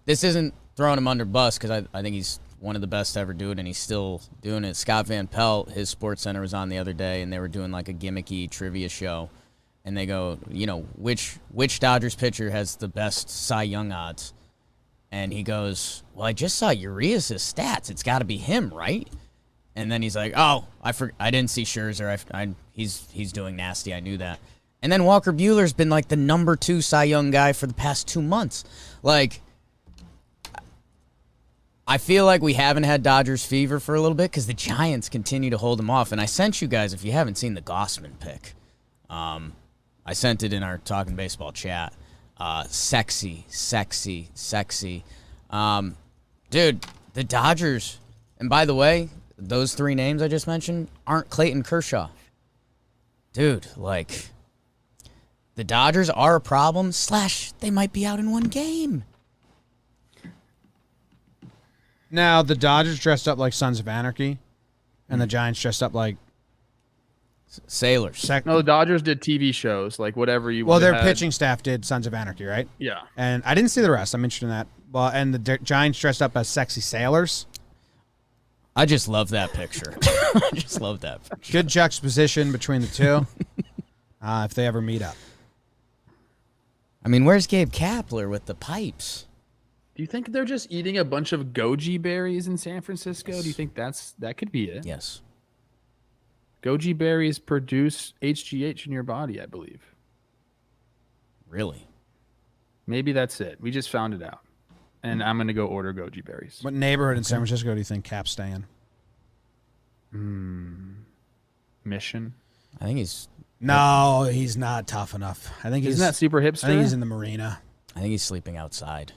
This isn't throwing him under bus because I think he's one of the best to ever do it, and he's still doing it. Scott Van Pelt, his Sports Center was on the other day, and they were doing like a gimmicky trivia show. And they go, which Dodgers pitcher has the best Cy Young odds? And he goes, well, I just saw Urias' stats. It's got to be him, right? And then he's like, oh, I didn't see Scherzer. He's doing nasty. I knew that. And then Walker Buehler's been like the number 2 Cy Young guy for the past 2 months. Like, I feel like we haven't had Dodgers fever for a little bit because the Giants continue to hold them off. And I sent you guys, if you haven't seen the Gossman pick, I sent it in our Talkin' Baseball chat. Sexy. Dude, the Dodgers, and by the way, those 3 names I just mentioned aren't Clayton Kershaw. Dude, like, the Dodgers are a problem, / they might be out in 1 game. Now, the Dodgers dressed up like Sons of Anarchy, and the Giants dressed up like Sailors. No, the Dodgers did TV shows, like whatever you. Well, their pitching staff did Sons of Anarchy, right? Yeah. And I didn't see the rest. I'm interested in that. Well, and the Giants dressed up as sexy sailors. I just love that picture. I just love that picture. Good juxtaposition between the two. If they ever meet up. I mean, where's Gabe Kapler with the pipes? Do you think they're just eating a bunch of goji berries in San Francisco? Do you think that could be it? Yes. Goji berries produce HGH in your body, I believe. Really? Maybe that's it. We just found it out. And I'm going to go order goji berries. What neighborhood in San Francisco do you think Cap's staying? Mission. I think he's... No, he's not tough enough. I think Isn't that super hipster? I think he's in the marina. I think he's sleeping outside.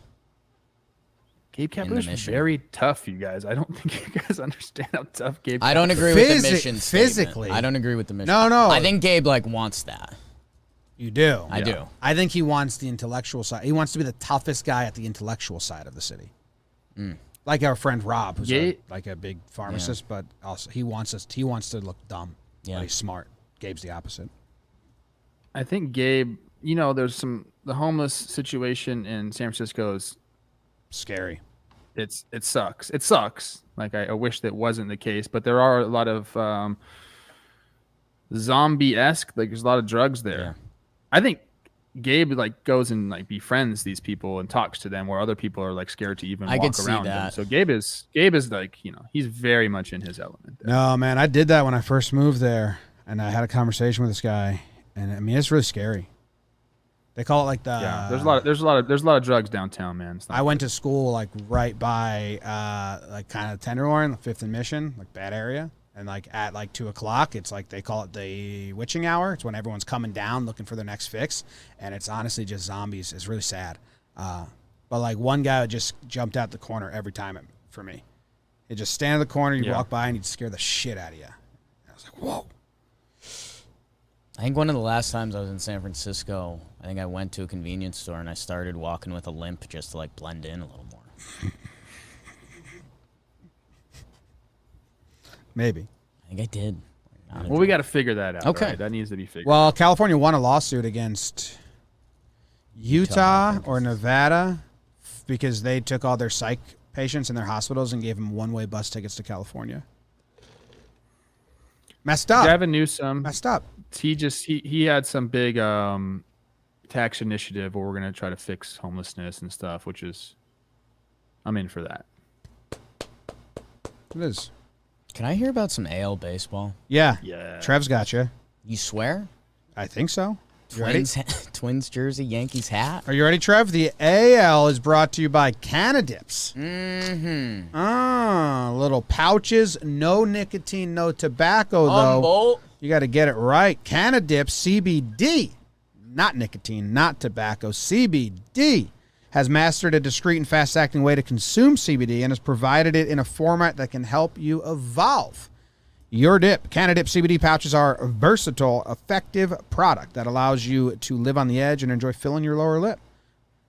Gabe Kapler's very tough, you guys. I don't think you guys understand how tough Gabe Kapler is. I don't agree with the mission physically. statement. I don't agree with the mission. No. I think Gabe, wants that. You do. I do. I think he wants the intellectual side. He wants to be the toughest guy at the intellectual side of the city. Like our friend Rob, who's like a big pharmacist, but also he wants to look dumb. Yeah. But he's smart. Gabe's the opposite. I think Gabe, there's the homeless situation in San Francisco is scary. it sucks. It sucks. Like I wish that wasn't the case, but there are a lot of zombie-esque. Like there's a lot of drugs there. Yeah. I think Gabe like goes and like befriends these people and talks to them, where other people are like scared to even walk around them. So Gabe is like, he's very much in his element there. No, man, I did that when I first moved there, and I had a conversation with this guy, and I mean it's really scary. They call it like the there's a lot of drugs downtown, man. I went to school like right by like kind of Tenderloin, 5th and Mission, like that area. And like at like 2:00, it's like they call it the witching hour. It's when everyone's coming down looking for their next fix, and it's honestly just zombies. It's really sad. But like one guy just jumped out the corner every time for me. He'd just stand in the corner, you'd walk by, and he'd scare the shit out of you. And I was like, whoa. I think one of the last times I was in San Francisco, I think I went to a convenience store and I started walking with a limp just to like blend in a little more. Maybe. I think I did. Well, we got to figure that out. Okay. Right? That needs to be figured out. Well, California won a lawsuit against Utah or Nevada because they took all their psych patients in their hospitals and gave them one-way bus tickets to California. Messed up. Gavin Newsom. Messed up. He had some big tax initiative where we're going to try to fix homelessness and stuff, which is, I'm in for that. It is. Can I hear about some AL baseball? Yeah. Yeah. Trev's got you. You swear? I think so. You ready? Twins jersey, Yankees hat. Are you ready, Trev? The AL is brought to you by Canadips. Little pouches, no nicotine, no tobacco, though. Humboldt. You got to get it right. Canadips CBD, not nicotine, not tobacco. CBD has mastered a discreet and fast-acting way to consume CBD and has provided it in a format that can help you evolve your dip. Canadip CBD pouches are a versatile, effective product that allows you to live on the edge and enjoy filling your lower lip.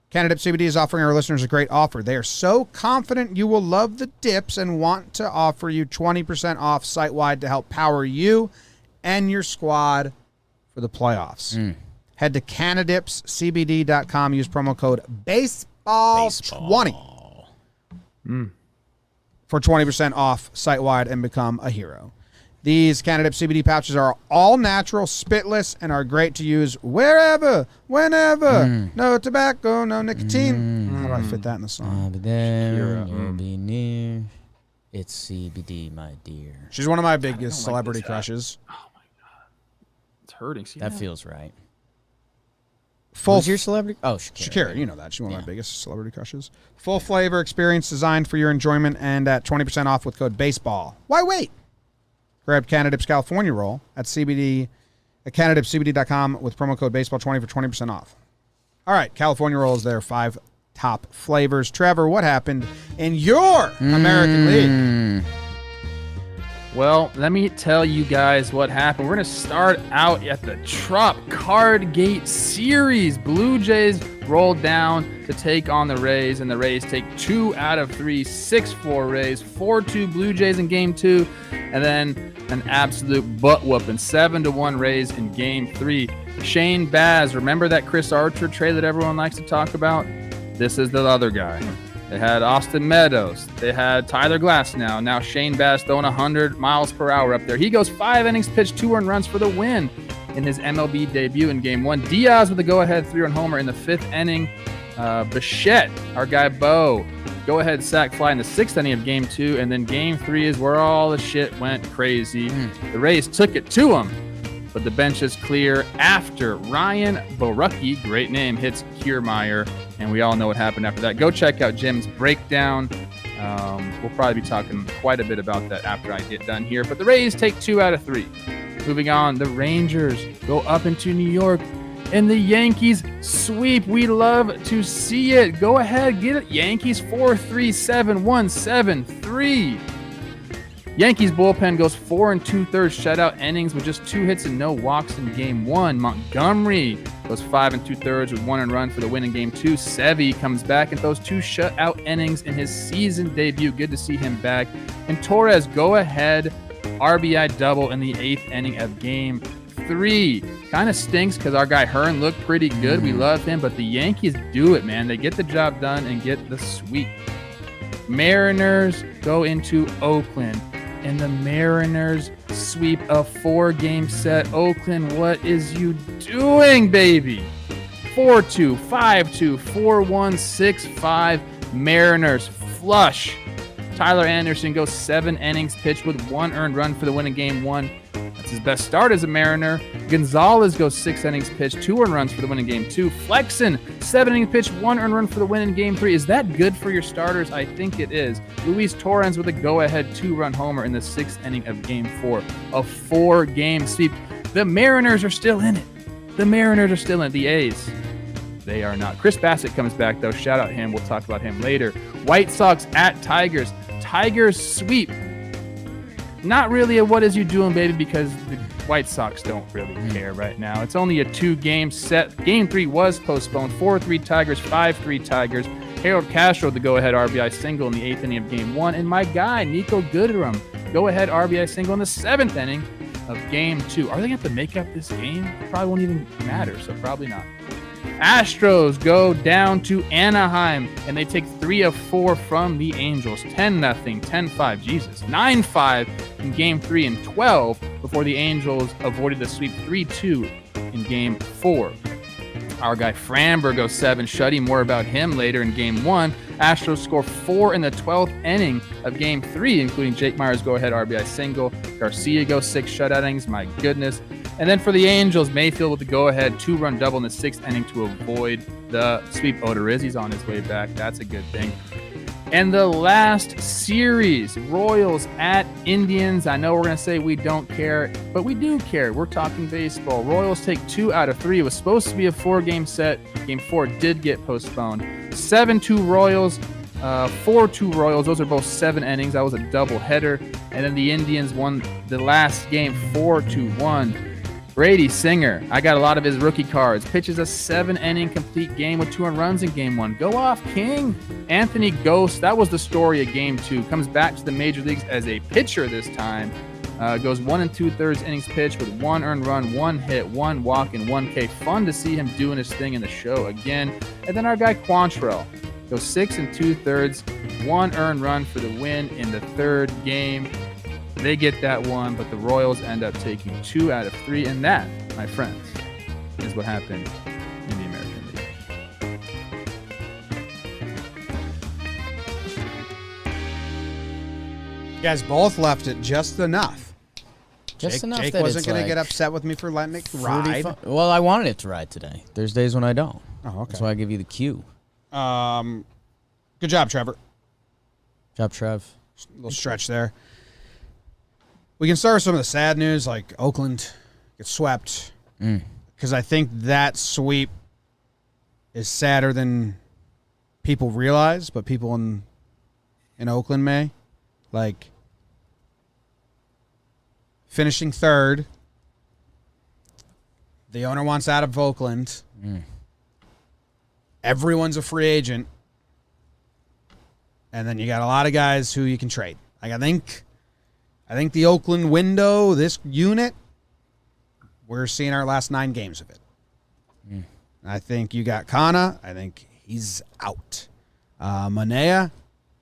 Canadip CBD is offering our listeners a great offer. They are so confident you will love the dips and want to offer you 20% off site-wide to help power you and your squad for the playoffs. Head to CanadipsCBD.com. Use promo code BASEBALL20 for 20% off site-wide and become a hero. These Canadip CBD pouches are all natural, spitless, and are great to use wherever, whenever. No tobacco, no nicotine. How do I fit that in the song? I'll be there, you'll be near. It's CBD, my dear. She's one of my biggest celebrity crushes. Oh, my God. It's hurting. See That feels right. Who's your celebrity? Oh, Shakira. Shakira, you know that. She's one of my biggest celebrity crushes. Full flavor experience designed for your enjoyment and at 20% off with code BASEBALL. Why wait? Grab Canadip's California roll at CanadipCBD.com with promo code BASEBALL20 for 20% off. All right, California roll is their 5 top flavors. Trevor, what happened in your American League? Well, let me tell you guys what happened. We're going to start out at the Trop Card Gate Series. Blue Jays rolled down to take on the Rays, and the Rays take 2 out of 3, 6-4 Rays, 4-2 Blue Jays in Game 2, and then an absolute butt whooping, 7-1 Rays in Game 3. Shane Baz, remember that Chris Archer trade that everyone likes to talk about? This is the other guy. They had Austin Meadows. They had Tyler Glasnow. Now Shane Baz throwing 100 miles per hour up there. He goes 5 innings pitched, 2 earned runs for the win in his MLB debut in Game 1. Diaz with a go-ahead 3-run homer in the 5th inning. Bichette, our guy Bo, go-ahead sac fly in the 6th inning of Game 2. And then Game 3 is where all the shit went crazy. The Rays took it to him, but the bench is clear after Ryan Borucki, great name, hits Kiermaier. And we all know what happened after that. Go check out Jim's breakdown. We'll probably be talking quite a bit about that after I get done here. But the Rays take 2 out of 3. Moving on, the Rangers go up into New York. And the Yankees sweep. We love to see it. Go ahead, get it. Yankees 4-3-7-1-7-3. Yankees bullpen goes 4 2/3 shutout innings with just 2 hits and no walks in Game 1. Montgomery goes 5 2/3 with 1 run for the win in Game 2. Sevy comes back and throws 2 shutout innings in his season debut. Good to see him back. And Torres go ahead RBI double in the 8th inning of Game 3. Kind of stinks because our guy Hearn looked pretty good. We love him, but the Yankees do it, man. They get the job done and get the sweep. Mariners go into Oakland, and the Mariners sweep a 4-game set. Oakland, what is you doing, baby? 4-2, 5-2, 4-1, 6-5. Mariners flush. Tyler Anderson goes 7 innings pitched with 1 earned run for the win in Game 1. That's his best start as a Mariner. Gonzalez goes 6 innings pitched, 2 earned runs for the win in Game 2. Flexen, 7 innings pitched, 1 earned run for the win in Game 3. Is that good for your starters? I think it is. Luis Torrens with a go-ahead 2-run homer in the 6th inning of Game 4. A 4-game sweep. The Mariners are still in it. The A's, they are not. Chris Bassett comes back, though. Shout out him. We'll talk about him later. White Sox at Tigers. Tigers sweep. Not really a what is you doing, baby, because the White Sox don't really care right now. It's only a 2-game set. Game 3 was postponed. 4-3 Tigers, 5-3 Tigers. Harold Castro, the go-ahead RBI single in the 8th inning of Game 1. And my guy, Nico Goodrum, go-ahead RBI single in the 7th inning of Game 2. Are they going to have to make up this game? It probably won't even matter, so probably not. Astros go down to Anaheim, and they take 3 of 4 from the Angels. 10-0, 10-5, Jesus. 9-5 in Game 3 and 12 before the Angels avoided the sweep 3-2 in Game 4. Our guy Framber goes 7, shutty. More about him later in Game 1. Astros score 4 in the 12th inning of Game 3, including Jake Meyers' go-ahead RBI single. Garcia goes 6 shutout innings. My goodness. And then for the Angels, Mayfield with the go-ahead 2-run double in the 6th inning to avoid the sweep. Odorizzi's on his way back. That's a good thing. And the last series, Royals at Indians. I know we're going to say we don't care, but we do care. We're talking baseball. Royals take 2 out of 3. It was supposed to be a 4-game set. Game 4 did get postponed. 7-2 Royals, 4-2 Royals. Those are both 7 innings. That was a doubleheader. And then the Indians won the last game 4-1. Brady Singer, I got a lot of his rookie cards. Pitches a 7-inning complete game with 2 earned runs in Game 1. Go off, King. Anthony Ghost, that was the story of Game 2. Comes back to the major leagues as a pitcher this time. Goes 1 2/3 innings pitched with 1 earned run, 1 hit, 1 walk, and 1 K. Fun to see him doing his thing in the show again. And then our guy Quantrill goes 6 2/3, 1 earned run for the win in the 3rd game. They get that one, but the Royals end up taking 2 out of 3. And that, my friends, is what happened in the American League. You guys both left it just enough. Just enough Jake that wasn't it's going to like get upset with me for letting it ride. Well, I wanted it to ride today. There's days when I don't. Oh, okay. That's why I give you the cue. Good job, Trevor. Job, Trev. Little stretch there. We can start with some of the sad news, like Oakland gets swept. Because I think that sweep is sadder than people realize, but people in Oakland may. Like, finishing 3rd. The owner wants out of Oakland. Everyone's a free agent. And then you got a lot of guys who you can trade. Like, I think the Oakland window, this unit, we're seeing our last 9 games of it. I think you got Kana. I think he's out. Manea,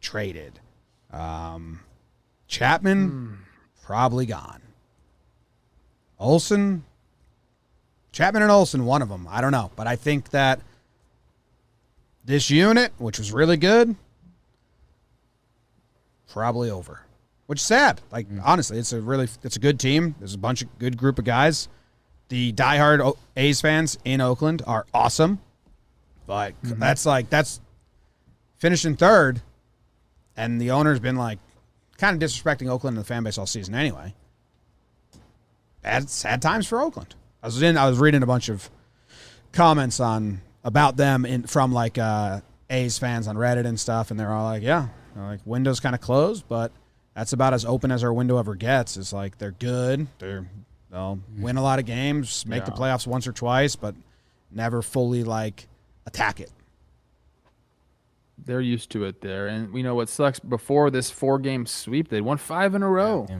traded. Chapman, probably gone. Olsen, Chapman and Olsen, one of them. I don't know. But I think that this unit, which was really good, probably over. Which is sad. Like, honestly, it's a good team. There's a bunch of good group of guys. The diehard A's fans in Oakland are awesome. But that's finishing 3rd, and the owner's been like kind of disrespecting Oakland and the fan base all season anyway. Sad times for Oakland. I was reading a bunch of comments about them from like A's fans on Reddit and stuff, and they're all like, yeah, like window's kind of closed, but that's about as open as our window ever gets. It's like they're good. They'll win a lot of games, make the playoffs once or twice, but never fully like attack it. They're used to it there. And we know what sucks. Before this 4-game sweep, they won 5 in a row. Yeah.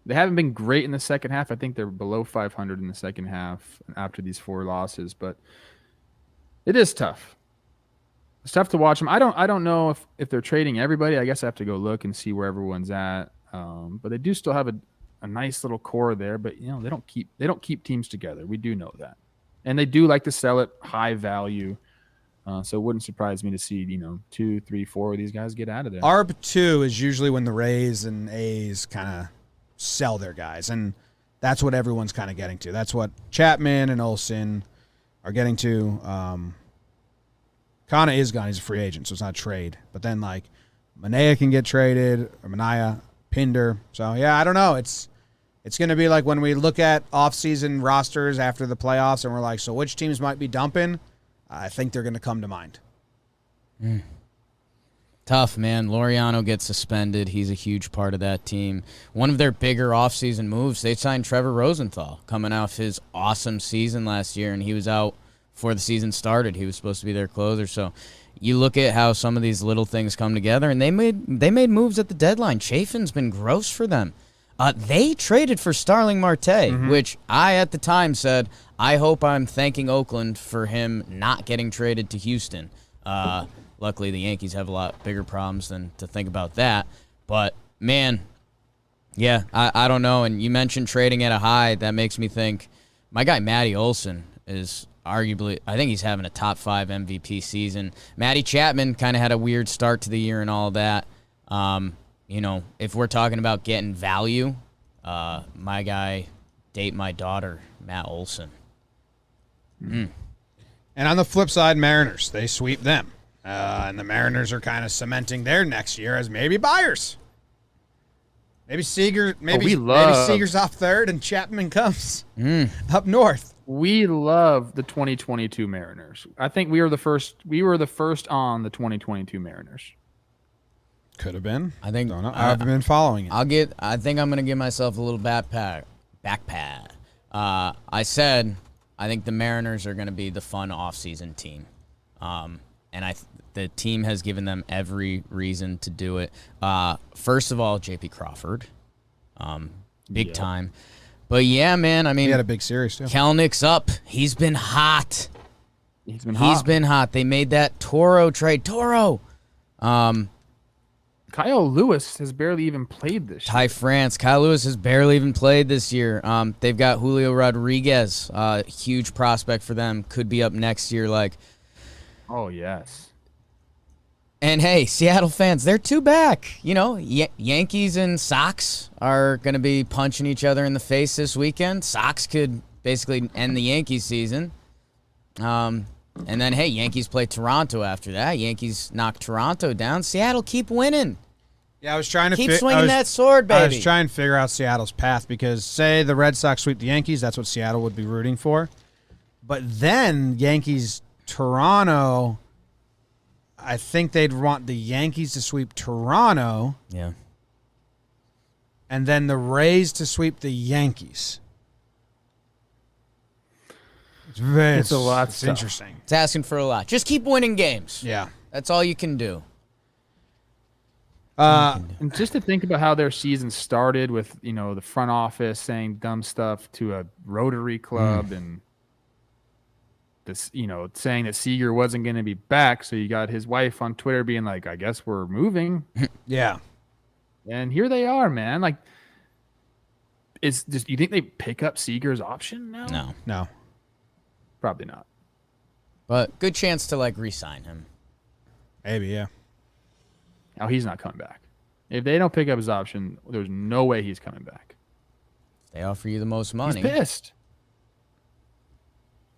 They haven't been great in the second half. I think they're below 500 in the second half after these 4 losses, but it is tough. It's tough to watch them. I don't know if they're trading everybody. I guess I have to go look and see where everyone's at. But they do still have a nice little core there. But they don't keep teams together. We do know that, and they do like to sell at high value. So it wouldn't surprise me to see 2, 3, 4 of these guys get out of there. ARB2 is usually when the Rays and A's kind of sell their guys, and that's what everyone's kind of getting to. That's what Chapman and Olsen are getting to. Kana is gone. He's a free agent, so it's not a trade. But then, like, Manaea can get traded, or Manaea, Pinder. So, yeah, I don't know. It's going to be like when we look at offseason rosters after the playoffs, and we're like, so which teams might be dumping? I think they're going to come to mind. Tough, man. Laureano gets suspended. He's a huge part of that team. One of their bigger offseason moves, they signed Trevor Rosenthal coming off his awesome season last year, and he was out before the season started. He was supposed to be their closer. So you look at how some of these little things come together, and they made moves at the deadline. Chafin's been gross for them. They traded for Starling Marte, which I at the time said, I hope I'm thanking Oakland for him not getting traded to Houston. Luckily, the Yankees have a lot bigger problems than to think about that. But, man, yeah, I don't know. And you mentioned trading at a high. That makes me think my guy Matty Olson is arguably, I think he's having a top 5 MVP season. Matty Chapman kind of had a weird start to the year and all that. If we're talking about getting value, my guy, date my daughter, Matt Olson. And on the flip side, Mariners, they sweep them. And the Mariners are kind of cementing their next year as maybe buyers. Maybe Seager, maybe Seager's off third and Chapman comes up north. We love the 2022 Mariners. I think we were the first on the 2022 Mariners. Could have been. I think don't know. I've been following it. I think I'm gonna give myself a little back pat. I said I think the Mariners are gonna be the fun offseason team, and the team has given them every reason to do it. First of all, J.P. Crawford, big time. But yeah, man, I mean, he had a big series too. Kelnick's up. He's been hot. He's been hot. They made that Toro trade. Toro. Kyle Lewis has barely even played this year. Ty France. Kyle Lewis has barely even played this year. They've got Julio Rodriguez, huge prospect for them. Could be up next year. Oh, yes. And, hey, Seattle fans, they're 2 back. Yankees and Sox are going to be punching each other in the face this weekend. Sox could basically end the Yankees season. And then, hey, Yankees play Toronto after that. Yankees knock Toronto down. Seattle, keep winning. Yeah, I was trying to keep swinging that sword, baby. I was trying to figure out Seattle's path because, say, the Red Sox sweep the Yankees, that's what Seattle would be rooting for. But then Yankees, Toronto, I think they'd want the Yankees to sweep Toronto. Yeah. And then the Rays to sweep the Yankees. It's a lot. It's interesting. It's asking for a lot. Just keep winning games. Yeah. That's all you can do. And just to think about how their season started with, the front office saying dumb stuff to a Rotary Club and this, saying that Seager wasn't going to be back. So you got his wife on Twitter being like, I guess we're moving. Yeah. And here they are, man. Like, you think they pick up Seager's option now? No. Probably not. But good chance to, re-sign him. Maybe, yeah. Now he's not coming back. If they don't pick up his option, there's no way he's coming back. They offer you the most money. He's pissed.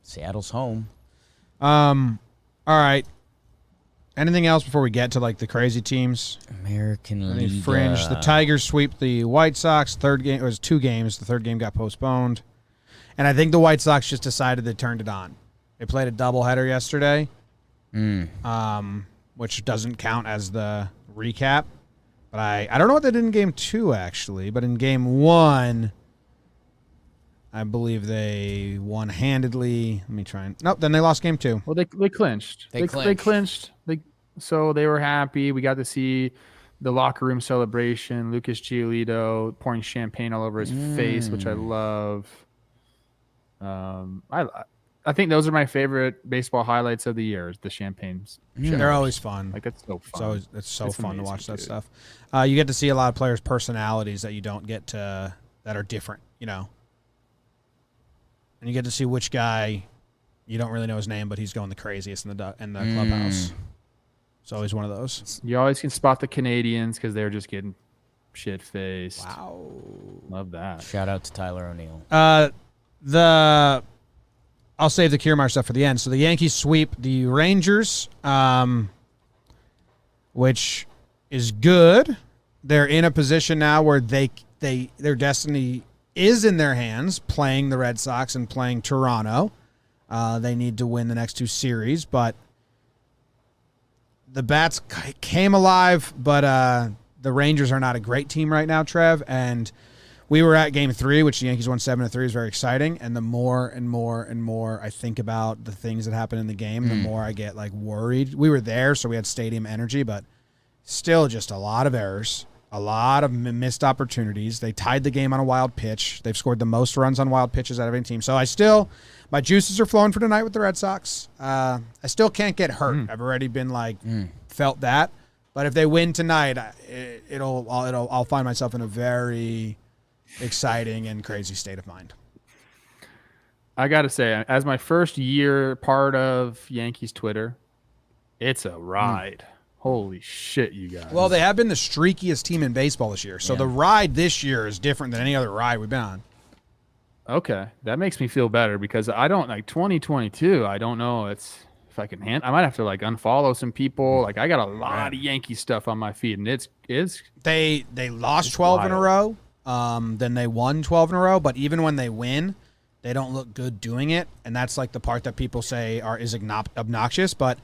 Seattle's home. All right. Anything else before we get to the crazy teams? American League. Fringe. The Tigers sweep the White Sox. Third game, it was 2 games. The third game got postponed. And I think the White Sox just decided they turned it on. They played a doubleheader yesterday, which doesn't count as the recap. But I don't know what they did in game 2, actually. But in game 1, I believe they won handedly. Let me try and... Nope, then they lost game 2. Well, they clinched. They clinched. So they were happy. We got to see the locker room celebration. Lucas Giolito pouring champagne all over his face, which I love. I think those are my favorite baseball highlights of the year. The champagnes. They're always fun. Like that's so fun. It's so fun to amazing, watch that dude. stuff. You get to see a lot of players' personalities that you don't get to, that are different, and you get to see which guy, you don't really know his name, but he's going the craziest in the clubhouse. It's always one of those. You always can spot the Canadians because they're just getting shit faced. Wow. Love that. Shout out to Tyler O'Neill. I'll save the Kiermaier stuff for the end. So the Yankees sweep the Rangers, which is good. They're in a position now where their destiny is in their hands, playing the Red Sox and playing Toronto. They need to win the next two series, but the Bats came alive, but the Rangers are not a great team right now, Trev, and we were at Game 3, which the Yankees won 7-3. Is very exciting, and the more and more and more I think about the things that happen in the game, the more I get worried. We were there, so we had stadium energy, but still just a lot of errors, a lot of missed opportunities. They tied the game on a wild pitch. They've scored the most runs on wild pitches out of any team. So my juices are flowing for tonight with the Red Sox. I still can't get hurt. I've already been felt that, but if they win tonight, I'll find myself in a very exciting and crazy state of mind. I got to say, as my first year part of Yankees Twitter, it's a ride. Holy shit, you guys. Well, they have been the streakiest team in baseball this year. So the ride this year is different than any other ride we've been on. Okay. That makes me feel better because I don't 2022. I don't know if I can I might have to unfollow some people. I got a lot of Yankee stuff on my feed, and it's they lost 12 in a row. Then they won 12 in a row, but even when they win, they don't look good doing it, and that's the part that people say is obnoxious. But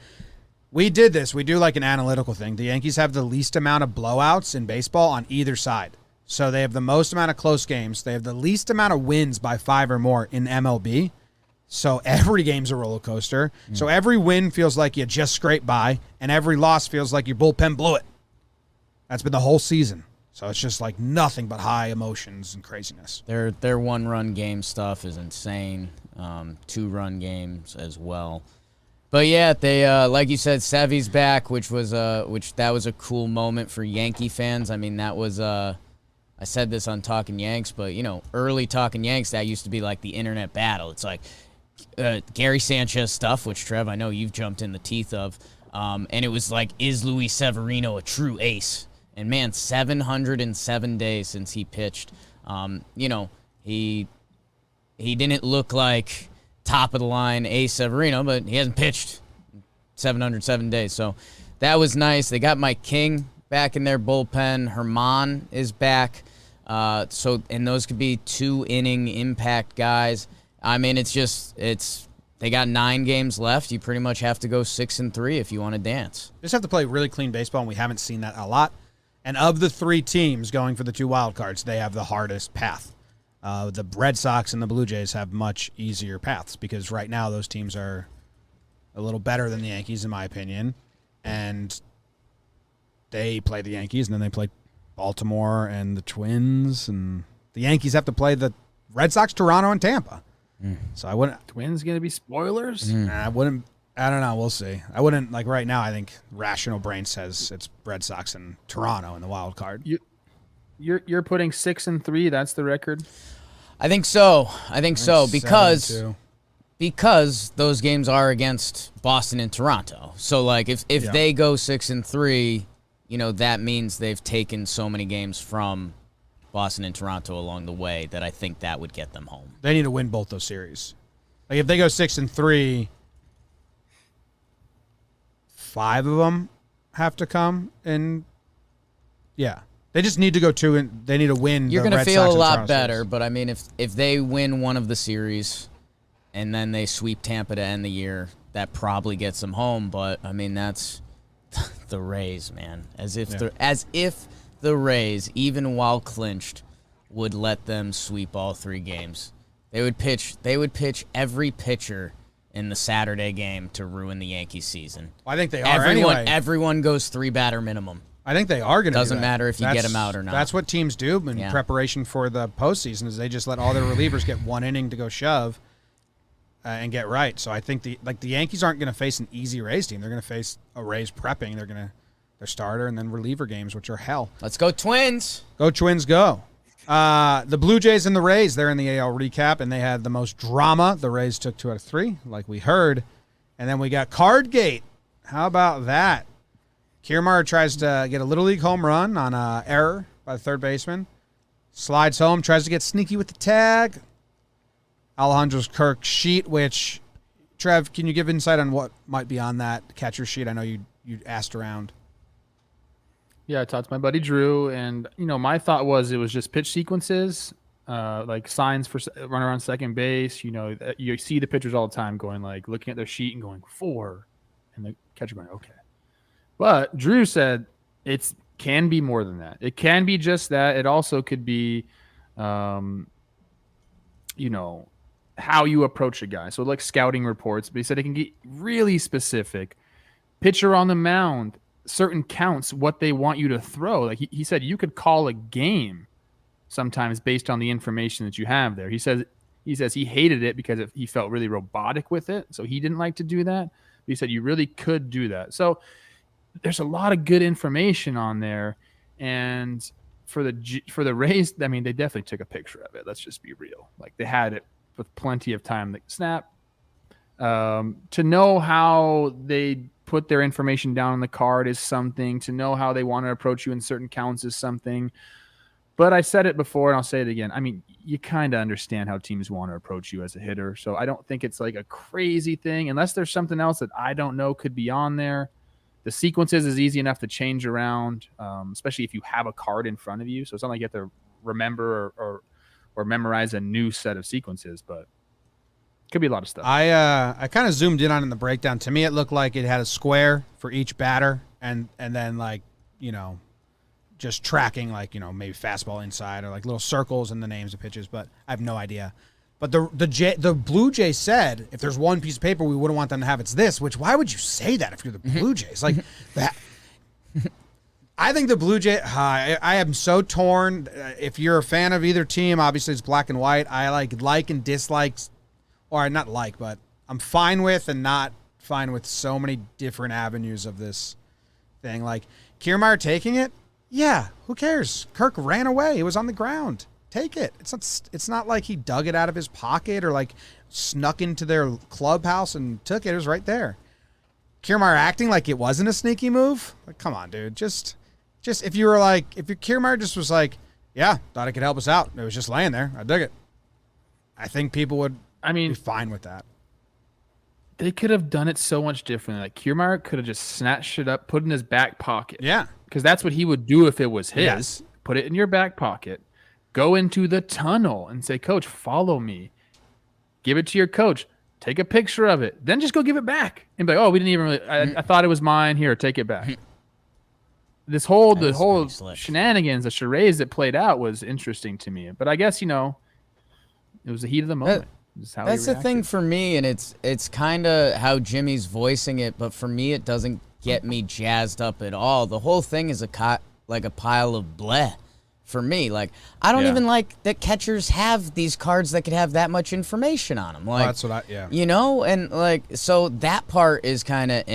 we did this. We do an analytical thing. The Yankees have the least amount of blowouts in baseball on either side, so they have the most amount of close games. They have the least amount of wins by 5 or more in MLB. So every game's a roller coaster. So every win feels like you just scraped by, and every loss feels like your bullpen blew it. That's been the whole season. So it's just nothing but high emotions and craziness. Their one-run game stuff is insane. 2-run games as well. But yeah, they like you said, Sevy's back, which was a cool moment for Yankee fans. I mean, that was I said this on Talkin' Yanks, but early Talkin' Yanks, that used to be the internet battle. It's Gary Sanchez stuff, which Trev, I know you've jumped in the teeth of, and it was is Luis Severino a true ace? And man, 707 days since he pitched. He didn't look like top of the line ace Severino, but he hasn't pitched 707 days. So that was nice. They got Mike King back in their bullpen. Herman is back. And those could be 2-inning impact guys. I mean, they got 9 games left. You pretty much have to go 6-3 if you want to dance. Just have to play really clean baseball, and we haven't seen that a lot. And of the 3 teams going for the 2 wild cards, they have the hardest path. The Red Sox and the Blue Jays have much easier paths because right now those teams are a little better than the Yankees, in my opinion. And they play the Yankees, and then they play Baltimore and the Twins. And the Yankees have to play the Red Sox, Toronto, and Tampa. So I wouldn't. Twins going to be spoilers? I wouldn't. I don't know. We'll see. I wouldn't right now. I think rational brain says it's Red Sox and Toronto in the wild card. You're putting 6-3. That's the record. I think so. because 7-2. those games are against Boston and Toronto. So if they go 6-3, that means they've taken so many games from Boston and Toronto along the way that I think that would get them home. They need to win both those series. If they go 6-3. 5 of them have to come, and they just need to go 2, and they need to win. You're going to feel a lot better, but I mean, if they win one of the series, and then they sweep Tampa to end the year, that probably gets them home. But I mean, that's the Rays, man. As if the Rays, even while clinched, would let them sweep all 3 games. They would pitch every pitcher in the Saturday game to ruin the Yankees season. I think they are anyway. Everyone goes 3-batter minimum. I think they are going to. Doesn't matter if you get them out or not. That's what teams do in preparation for the postseason. Is they just let all their relievers get 1 inning to go shove. and get right. So I think the Yankees aren't going to face an easy Rays team. They're going to face a Rays prepping. They're going to their starter and then reliever games, which are hell. Let's go Twins. Go Twins, go. The Blue Jays and the Rays, they're in the AL recap, and they had the most drama. The Rays took 2 out of 3, like we heard. And then we got Cardgate. How about that? Kiermaier tries to get a Little League home run on an error by the third baseman. Slides home, tries to get sneaky with the tag. Alejandro Kirk's sheet, which, Trev, can you give insight on what might be on that catcher sheet? I know you asked around. Yeah, I talked to my buddy Drew, and my thought was it was just pitch sequences, like signs for runner on second base. You see the pitchers all the time going like looking at their sheet and going 4, and the catcher going okay. But Drew said it can be more than that. It can be just that. It also could be, how you approach a guy. So like scouting reports, but he said it can get really specific. Pitcher on the mound, certain counts, what they want you to throw. Like he said, you could call a game sometimes based on the information that you have there. He says he hated it because he felt really robotic with it. So he didn't like to do that. But he said you really could do that. So there's a lot of good information on there. And for the Rays, I mean, they definitely took a picture of it. Let's just be real. Like they had it with plenty of time to snap. To know how they put their information down on the card is something. To know how they want to approach you in certain counts is something. But I said it before and I'll say it again. I mean, you kind of understand how teams want to approach you as a hitter. So I don't think it's like a crazy thing unless there's something else that I don't know could be on there. The sequences is easy enough to change around, especially if you have a card in front of you. So it's not like you have to remember or memorize a new set of sequences, but could be a lot of stuff. I kind of zoomed in on it in the breakdown. To me, it looked like it had a square for each batter, and then like just tracking like maybe fastball inside or like little circles and the names of pitches. But I have no idea. But the Blue Jays said if there's one piece of paper we wouldn't want them to have, it's this. Which why would you say that if you're the Blue Jays? Like that. I think the Blue Jays. I am so torn. If you're a fan of either team, obviously it's black and white. I like and dislikes. Or not like, but I'm fine with and not fine with so many different avenues of this thing. Like Kiermaier taking it, yeah, who cares? Kirk ran away. He was on the ground. Take it. It's not like he dug it out of his pocket or like snuck into their clubhouse and took it. It was right there. Kiermaier acting like it wasn't a sneaky move. Like, come on, dude. Just if your Kiermaier just was like, yeah, thought it could help us out. It was just laying there. I dug it. I think people would. Be fine with that. They could have done it so much differently. Like Kiermaier could have just snatched it up, put it in his back pocket. Yeah. Because that's what he would do if it was his. Yes. Put it in your back pocket. Go into the tunnel and say, Coach, follow me. Give it to your coach. Take a picture of it. Then just go give it back. And be like, oh, we didn't even really I thought it was mine. Here, take it back. The whole shenanigans, the charades that played out was interesting to me. But I guess, it was the heat of the moment. That's the thing for me, and it's kind of how Jimmy's voicing it, but for me it doesn't get me jazzed up at all. The whole thing is like a pile of bleh for me. Like I don't even like that catchers have these cards that could have that much information on them. Like that's what and like so that part is kind of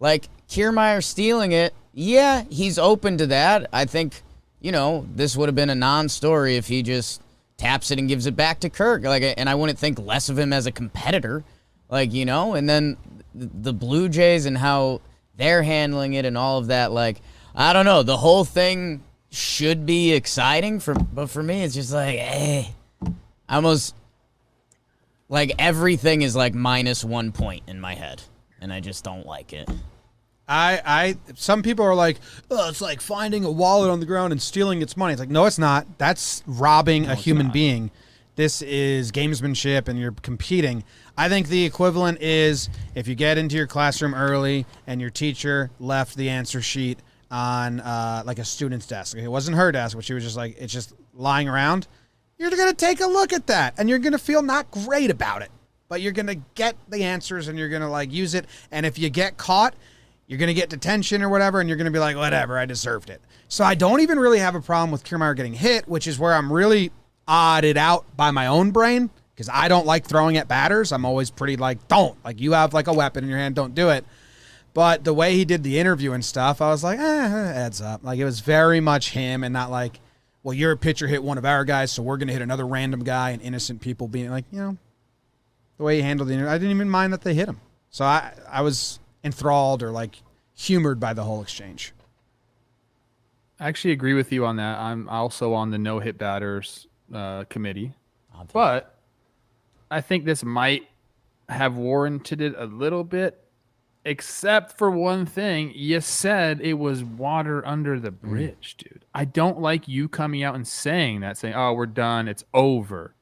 Like Kiermaier stealing it, yeah, he's open to that. I think this would have been a non-story if he just taps it and gives it back to Kirk. And I wouldn't think less of him as a competitor, and then the Blue Jays and how they're handling it and all of that. Like, I don't know. The whole thing should be exciting but for me, it's just like, almost like everything is like -1 point in my head, and I just don't like it. Some people are like, oh, it's like finding a wallet on the ground and stealing its money. It's like, no, it's not. That's robbing a human being. This is gamesmanship and you're competing. I think the equivalent is if you get into your classroom early and your teacher left the answer sheet on like a student's desk. It wasn't her desk, but she was just like, it's just lying around. You're going to take a look at that and you're going to feel not great about it, but you're going to get the answers and you're going to like use it. And if you get caught, you're going to get detention or whatever, and you're going to be like, whatever, I deserved it. So I don't even really have a problem with Kiermaier getting hit, which is where I'm really odded out by my own brain, because I don't like throwing at batters. I'm always pretty like, don't. Like, you have like a weapon in your hand, don't do it. But the way he did the interview and stuff, I was like, adds up. Like, it was very much him and not like, well, you're a pitcher, hit one of our guys, so we're going to hit another random guy, and innocent people being like, the way he handled the interview, I didn't even mind that they hit him. So I was enthralled or like humored by the whole exchange. I actually agree with you on that. I'm also on the no-hit batters committee. But I think this might have warranted it a little bit, except for one thing. You said it was water under the bridge, dude. I don't like you coming out and saying that, saying, oh, we're done, it's over.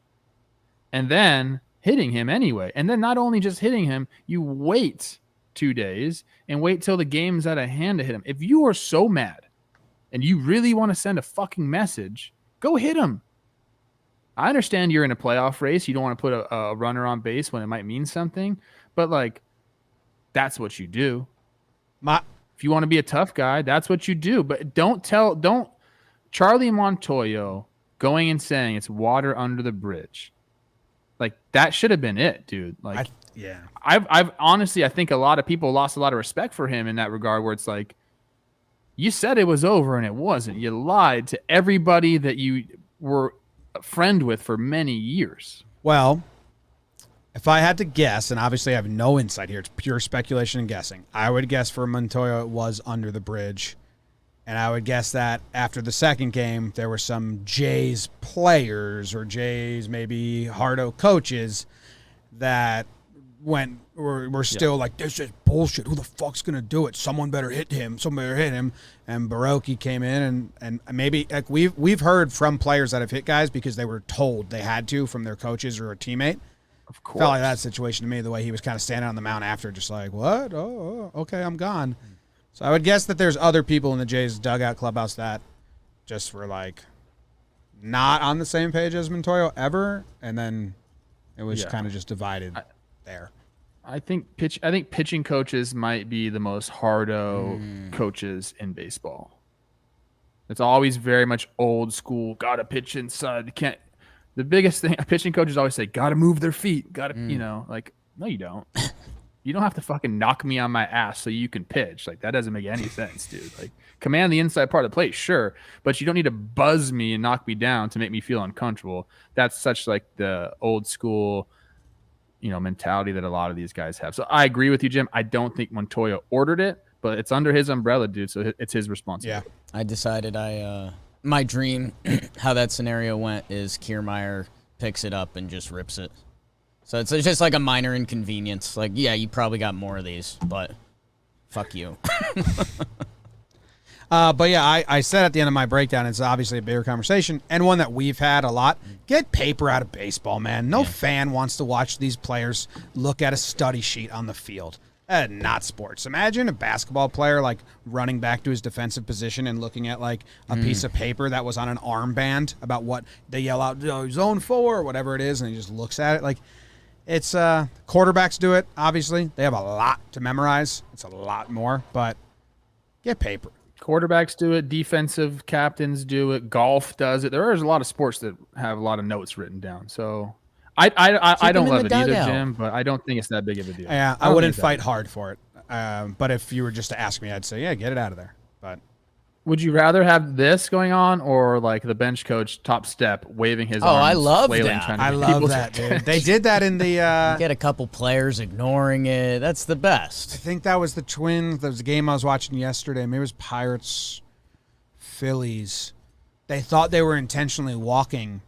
And then hitting him anyway. And then not only just hitting him, you wait 2 days and wait till the game's out of hand to hit him. If you are so mad and you really want to send a fucking message, go hit him. I understand you're in a playoff race. You don't want to put a runner on base when it might mean something, but like, that's what you do. If you want to be a tough guy, that's what you do. But don't Charlie Montoyo going and saying it's water under the bridge. Like, that should have been it, dude. Like, I've honestly, I think a lot of people lost a lot of respect for him in that regard, where it's like, you said it was over and it wasn't. You lied to everybody that you were a friend with for many years. Well, if I had to guess, and obviously I have no insight here, it's pure speculation and guessing, I would guess for Montoyo it was under the bridge. And I would guess that after the second game, there were some Jays players or Jays maybe Hardo coaches that were still like, this is bullshit. Who the fuck's going to do it? Someone better hit him. Someone better hit him. And Baroki came in and maybe like we've heard from players that have hit guys because they were told they had to from their coaches or a teammate. Of course. Felt like that situation to me, the way he was kind of standing on the mound after, just like, what? Oh, okay, I'm gone. So I would guess that there's other people in the Jays dugout clubhouse that just were like not on the same page as Montoyo ever, and then it was kind of just divided there. I think pitching coaches might be the most hardo coaches in baseball. It's always very much old school. Got to pitch inside. You can't. The biggest thing pitching coaches always say, got to move their feet. Got to, like, no, you don't. You don't have to fucking knock me on my ass so you can pitch. Like, that doesn't make any sense, dude. Like, command the inside part of the plate, sure, but you don't need to buzz me and knock me down to make me feel uncomfortable. That's such like the old school, mentality that a lot of these guys have. So I agree with you, Jim. I don't think Montoya ordered it, but it's under his umbrella, dude. So it's his responsibility. Yeah, I decided my dream, how that scenario went, is Kiermaier picks it up and just rips it. So it's just like a minor inconvenience. Like, yeah, you probably got more of these, but fuck you. But yeah, I said at the end of my breakdown, it's obviously a bigger conversation and one that we've had a lot. Get paper out of baseball, man. No fan wants to watch these players look at a study sheet on the field. Not sports. Imagine a basketball player like running back to his defensive position and looking at like a piece of paper that was on an armband about what they yell out, zone 4 or whatever it is, and he just looks at it. Like, it's quarterbacks do it, obviously. They have a lot to memorize. It's a lot more, but get paper. Quarterbacks do it. Defensive captains do it. Golf does it. There is a lot of sports that have a lot of notes written down. So I don't love it either, Jim, but I don't think it's that big of a deal. Yeah, I wouldn't fight hard for it. But if you were just to ask me, I'd say, yeah, get it out of there. But would you rather have this going on or like the bench coach top step waving his arms? I love that. I love that, dude. They did that in the get a couple players ignoring it. That's the best. I think that was the Twins. That was the game I was watching yesterday. Maybe it was Pirates, Phillies. They thought they were intentionally walking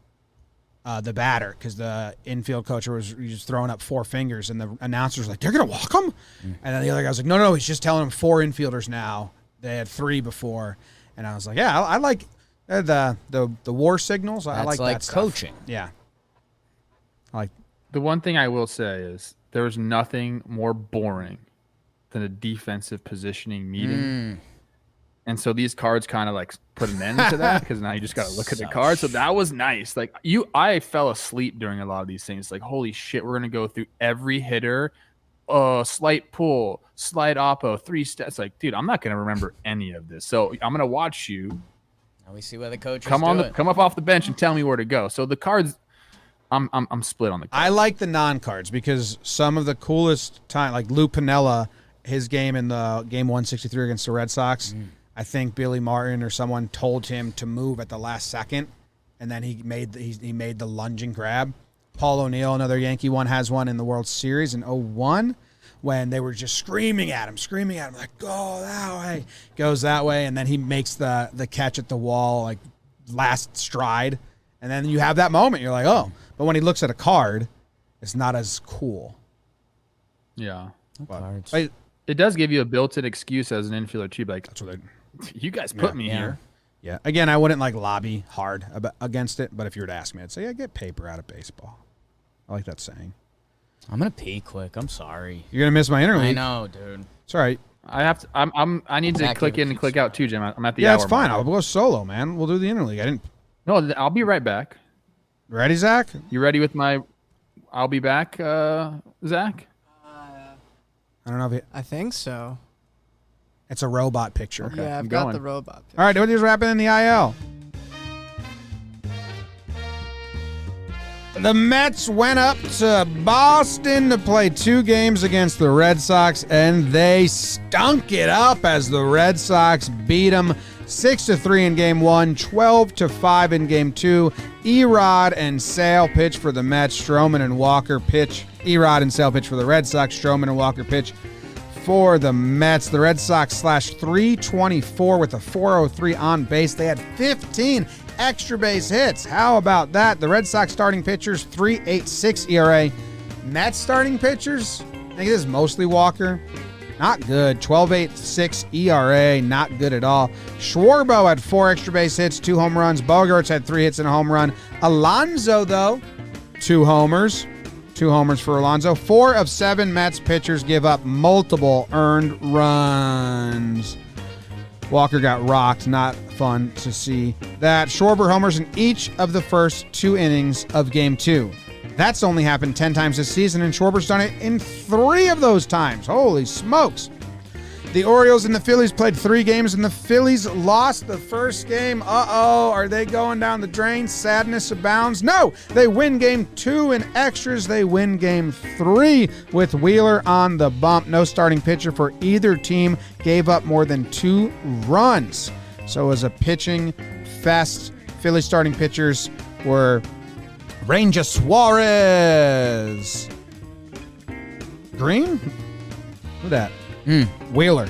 the batter because the infield coach was throwing up 4 fingers, and the announcer's like, "They're gonna walk him," and then the other guy was like, "No, he's just telling him 4 infielders now. They had 3 before." And I was like, "Yeah, I like the war signals. I like that stuff." Coaching. Yeah. I like. The one thing I will say is there's nothing more boring than a defensive positioning meeting. And so these cards kind of like put an end to that because now you just got to look at the cards. So that was nice. Like I fell asleep during a lot of these things. Like, holy shit, we're going to go through every hitter, slight pull, slight oppo, 3 steps. Like, dude, I'm not going to remember any of this. So I'm going to watch you. Now we see where the coach come up off the bench and tell me where to go. So the cards, I'm split on the cards. I like the non-cards because some of the coolest time, like Lou Piniella, his game in the game 163 against the Red Sox, I think Billy Martin or someone told him to move at the last second, and then he made the lunging grab. Paul O'Neill, another Yankee one, has one in the World Series in 01 when they were just screaming at him, like, go that way. Goes that way, and then he makes the catch at the wall, like, last stride. And then you have that moment. You're like, oh. But when he looks at a card, it's not as cool. Yeah. Cards. It does give you a built-in excuse as an infielder, too. Like, That's what you guys put me here. Yeah. Again, I wouldn't like lobby hard against it, but if you were to ask me, I'd say, yeah, get paper out of baseball. I like that saying. I'm gonna pee quick. I'm sorry. You're gonna miss my interleague. I know, dude. It's all right. I have to. I need to click in and click out too, Jim. I'm at the Yeah, hour it's fine. mark. I'll go solo, man. We'll do the interleague. I didn't. No, I'll be right back. Ready, Zach? You ready with my? I'll be back, Zach. I don't know if I think so. it's a robot picture. Okay, Yeah, I've I'm got going. the robot. All right, what is wrapping in the IL? The Mets went up to Boston to play 2 games against the Red Sox, and they stunk it up as the Red Sox beat them 6-3 in Game 1, 12-5 in Game 2. Erod and Sale pitch for the Mets. Stroman and Walker pitch. Erod and Sale pitch for the Red Sox. Stroman and Walker pitch for the Mets. The Red Sox slashed .324 with a .403 on base. They had 15 extra base hits. How about that? The Red Sox starting pitchers, .386 ERA. Mets starting pitchers, I think this is mostly Walker. Not good. 12.86 ERA. Not good at all. Schwarbo had 4 extra base hits, 2 home runs. Bogarts had 3 hits and a home run. Alonso, though, 2 homers. 2 homers for Alonso. 4 of 7 Mets pitchers give up multiple earned runs. Walker got rocked. Not fun to see that. Schwarber homers in each of the first 2 innings of Game 2. That's only happened 10 times this season, and Schwarber's done it in 3 of those times. Holy smokes. The Orioles and the Phillies played 3 games, and the Phillies lost the first game. Uh-oh, are they going down the drain? Sadness abounds. No, they win Game 2 in extras. They win Game 3 with Wheeler on the bump. No starting pitcher for either team gave up more than 2 runs. So it was a pitching fest. Phillies starting pitchers were Ranger Suarez. Green? Who that? Wheeler.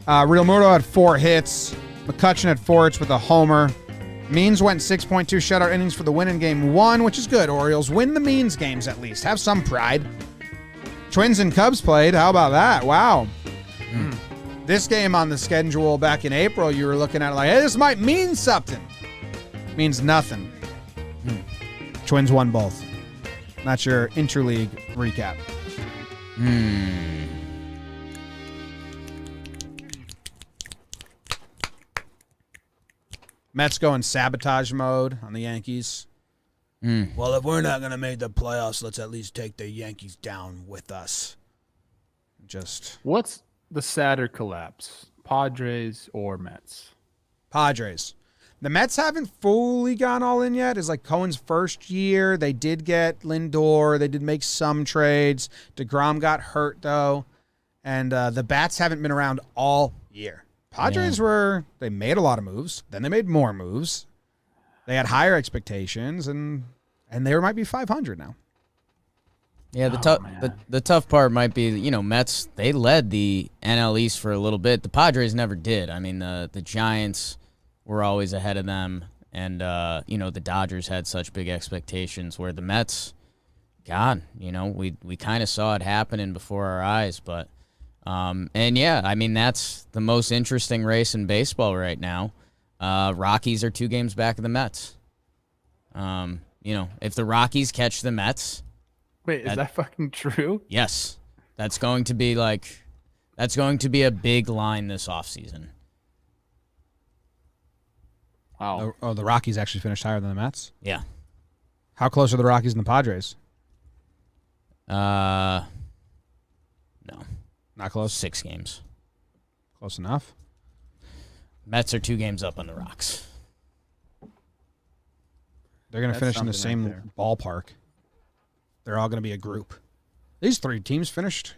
Real Muto had 4 hits. McCutcheon had 4 hits with a homer. Means went 6.2 shutout innings for the win in Game 1, which is good. Orioles win the Means games at least. Have some pride. Twins and Cubs played. How about that? Wow. This game on the schedule back in April, you were looking at it like, hey, this might mean something. Means nothing. Twins won both. That's your interleague recap. Mets go in sabotage mode on the Yankees. Well, if we're not going to make the playoffs, let's at least take the Yankees down with us. Just What's the sadder collapse, Padres or Mets? Padres. The Mets haven't fully gone all in yet. It's like Cohen's first year. They did get Lindor. They did make some trades. DeGrom got hurt, though. And the Bats haven't been around all year. Padres they made a lot of moves. Then they made more moves. They had higher expectations, and they might be 500 now. Yeah, the tough part might be, Mets, they led the NL East for a little bit. The Padres never did. I mean, the Giants were always ahead of them, and, the Dodgers had such big expectations where the Mets, God, we kind of saw it happening before our eyes. But, that's the most interesting race in baseball right now. Rockies are 2 games back of the Mets. If the Rockies catch the Mets... Wait, is that fucking true? Yes. That's going to be a big line this offseason. Wow. Oh, the Rockies actually finished higher than the Mets? Yeah. How close are the Rockies and the Padres? No. Not close? 6 games. Close enough. Mets are 2 games up on the Rocks. They're going to finish in the something right same ballpark. They're all going to be a group. These three teams finished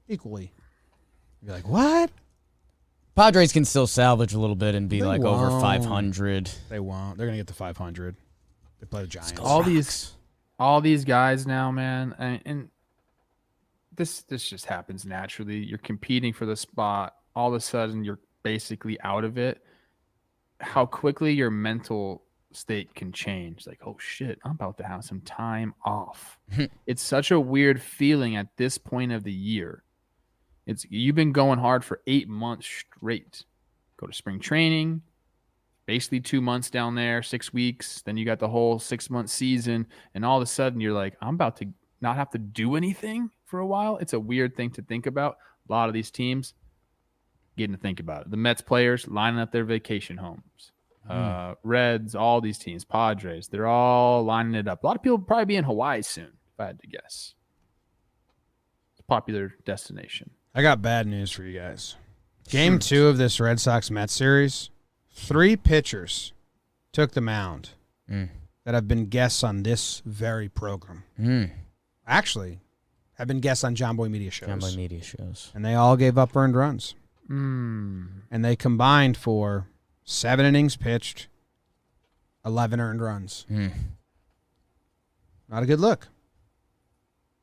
equally. You'd be like, what? Padres can still salvage a little bit and be They like over won't. 500. They won't. They're going to get to 500. They play the Giants. all these guys now, man, and this just happens naturally. You're competing for the spot. All of a sudden, you're basically out of it. How quickly your mental state can change. Like, oh shit, I'm about to have some time off. It's such a weird feeling at this point of the year. You've been going hard for 8 months straight. Go to spring training, basically 2 months down there, 6 weeks. Then you got the whole 6-month season, and all of a sudden you're like, I'm about to not have to do anything for a while. It's a weird thing to think about. A lot of these teams getting to think about it. The Mets players lining up their vacation homes. Reds, all these teams, Padres, they're all lining it up. A lot of people will probably be in Hawaii soon, if I had to guess. It's a popular destination. I got bad news for you guys. Game 2 of this Red Sox-Mets series, 3 pitchers took the mound that have been guests on this very program. Actually, have been guests on John Boy Media shows. And they all gave up earned runs. And they combined for 7 innings pitched, 11 earned runs. Not a good look.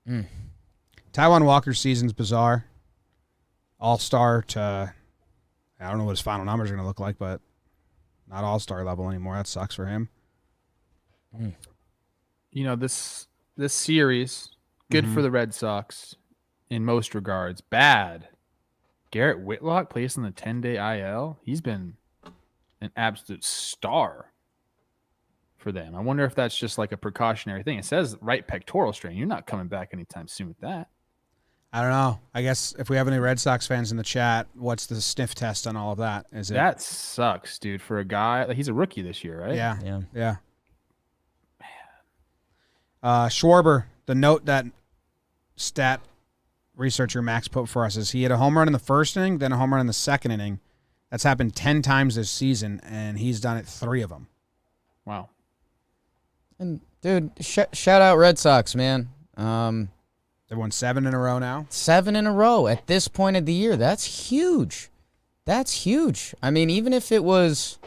Taijuan Walker's season's bizarre. All-star to, I don't know what his final numbers are going to look like, but not all-star level anymore. That sucks for him. You know, this series, good for the Red Sox in most regards. Bad. Garrett Whitlock placed on the 10-day IL. He's been an absolute star for them. I wonder if that's just like a precautionary thing. It says right pectoral strain. You're not coming back anytime soon with that. I don't know. I guess if we have any Red Sox fans in the chat, what's the sniff test on all of that? Is it that sucks, dude, for a guy. Like, he's a rookie this year, right? Yeah. Yeah. Schwarber, the note that stat researcher Max put for us is he had a home run in the first inning, then a home run in the second inning. That's happened 10 times this season, and he's done it 3 of them. Wow. And, dude, shout out Red Sox, man. They won 7 in a row now. 7 in a row at this point of the year. That's huge. That's huge. I mean, even if it was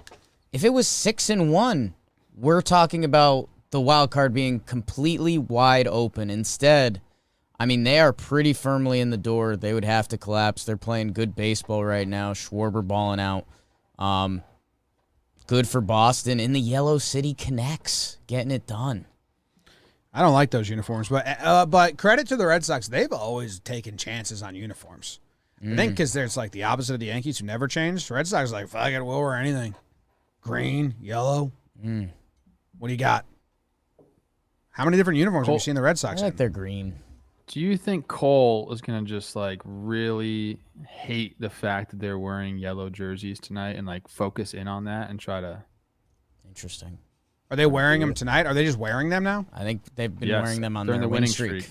6-1, we're talking about the wild card being completely wide open. Instead, I mean, they are pretty firmly in the door. They would have to collapse. They're playing good baseball right now. Schwarber balling out. Good for Boston. In the Yellow City Connects, getting it done. I don't like those uniforms, but credit to the Red Sox. They've always taken chances on uniforms. I think because there's like the opposite of the Yankees who never changed. Red Sox are like, fuck it, we'll wear anything. Green, yellow. What do you got? How many different uniforms have you seen the Red Sox I like in? their green. Do you think Cole is going to just like really hate the fact that they're wearing yellow jerseys tonight and like focus in on that and try to? Interesting. Are they wearing them tonight? Are they just wearing them now? I think they've been Yes, wearing them on during their the winning streak.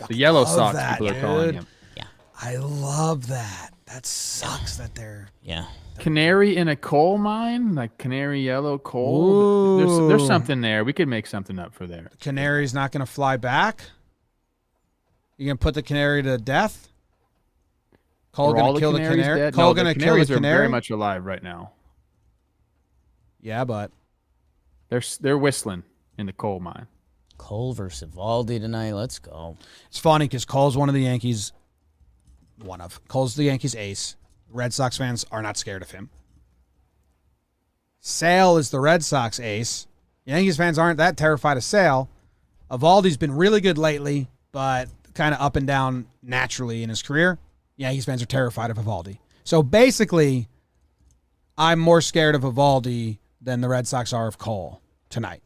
The Yellow love Sox, that, people are calling dude. him. Yeah. I love that. That sucks that they're... Yeah. Canary in a coal mine, like canary yellow coal. There's something there. We could make something up for there. Canary's not going to fly back? You going to put the canary to death? Cole Are all going to kill the canaries canary? dead? Cole No, going the to kill the canaries are canary? very much alive right now. Yeah, but... They're whistling in the coal mine. Cole versus Evaldi tonight. Let's go. It's funny because Cole's one of the Yankees. Cole's the Yankees ace. Red Sox fans are not scared of him. Sale is the Red Sox ace. Yankees fans aren't that terrified of Sale. Evaldi's been really good lately, but kind of up and down naturally in his career. Yankees fans are terrified of Evaldi. So basically, I'm more scared of Evaldi than the Red Sox are of Cole tonight.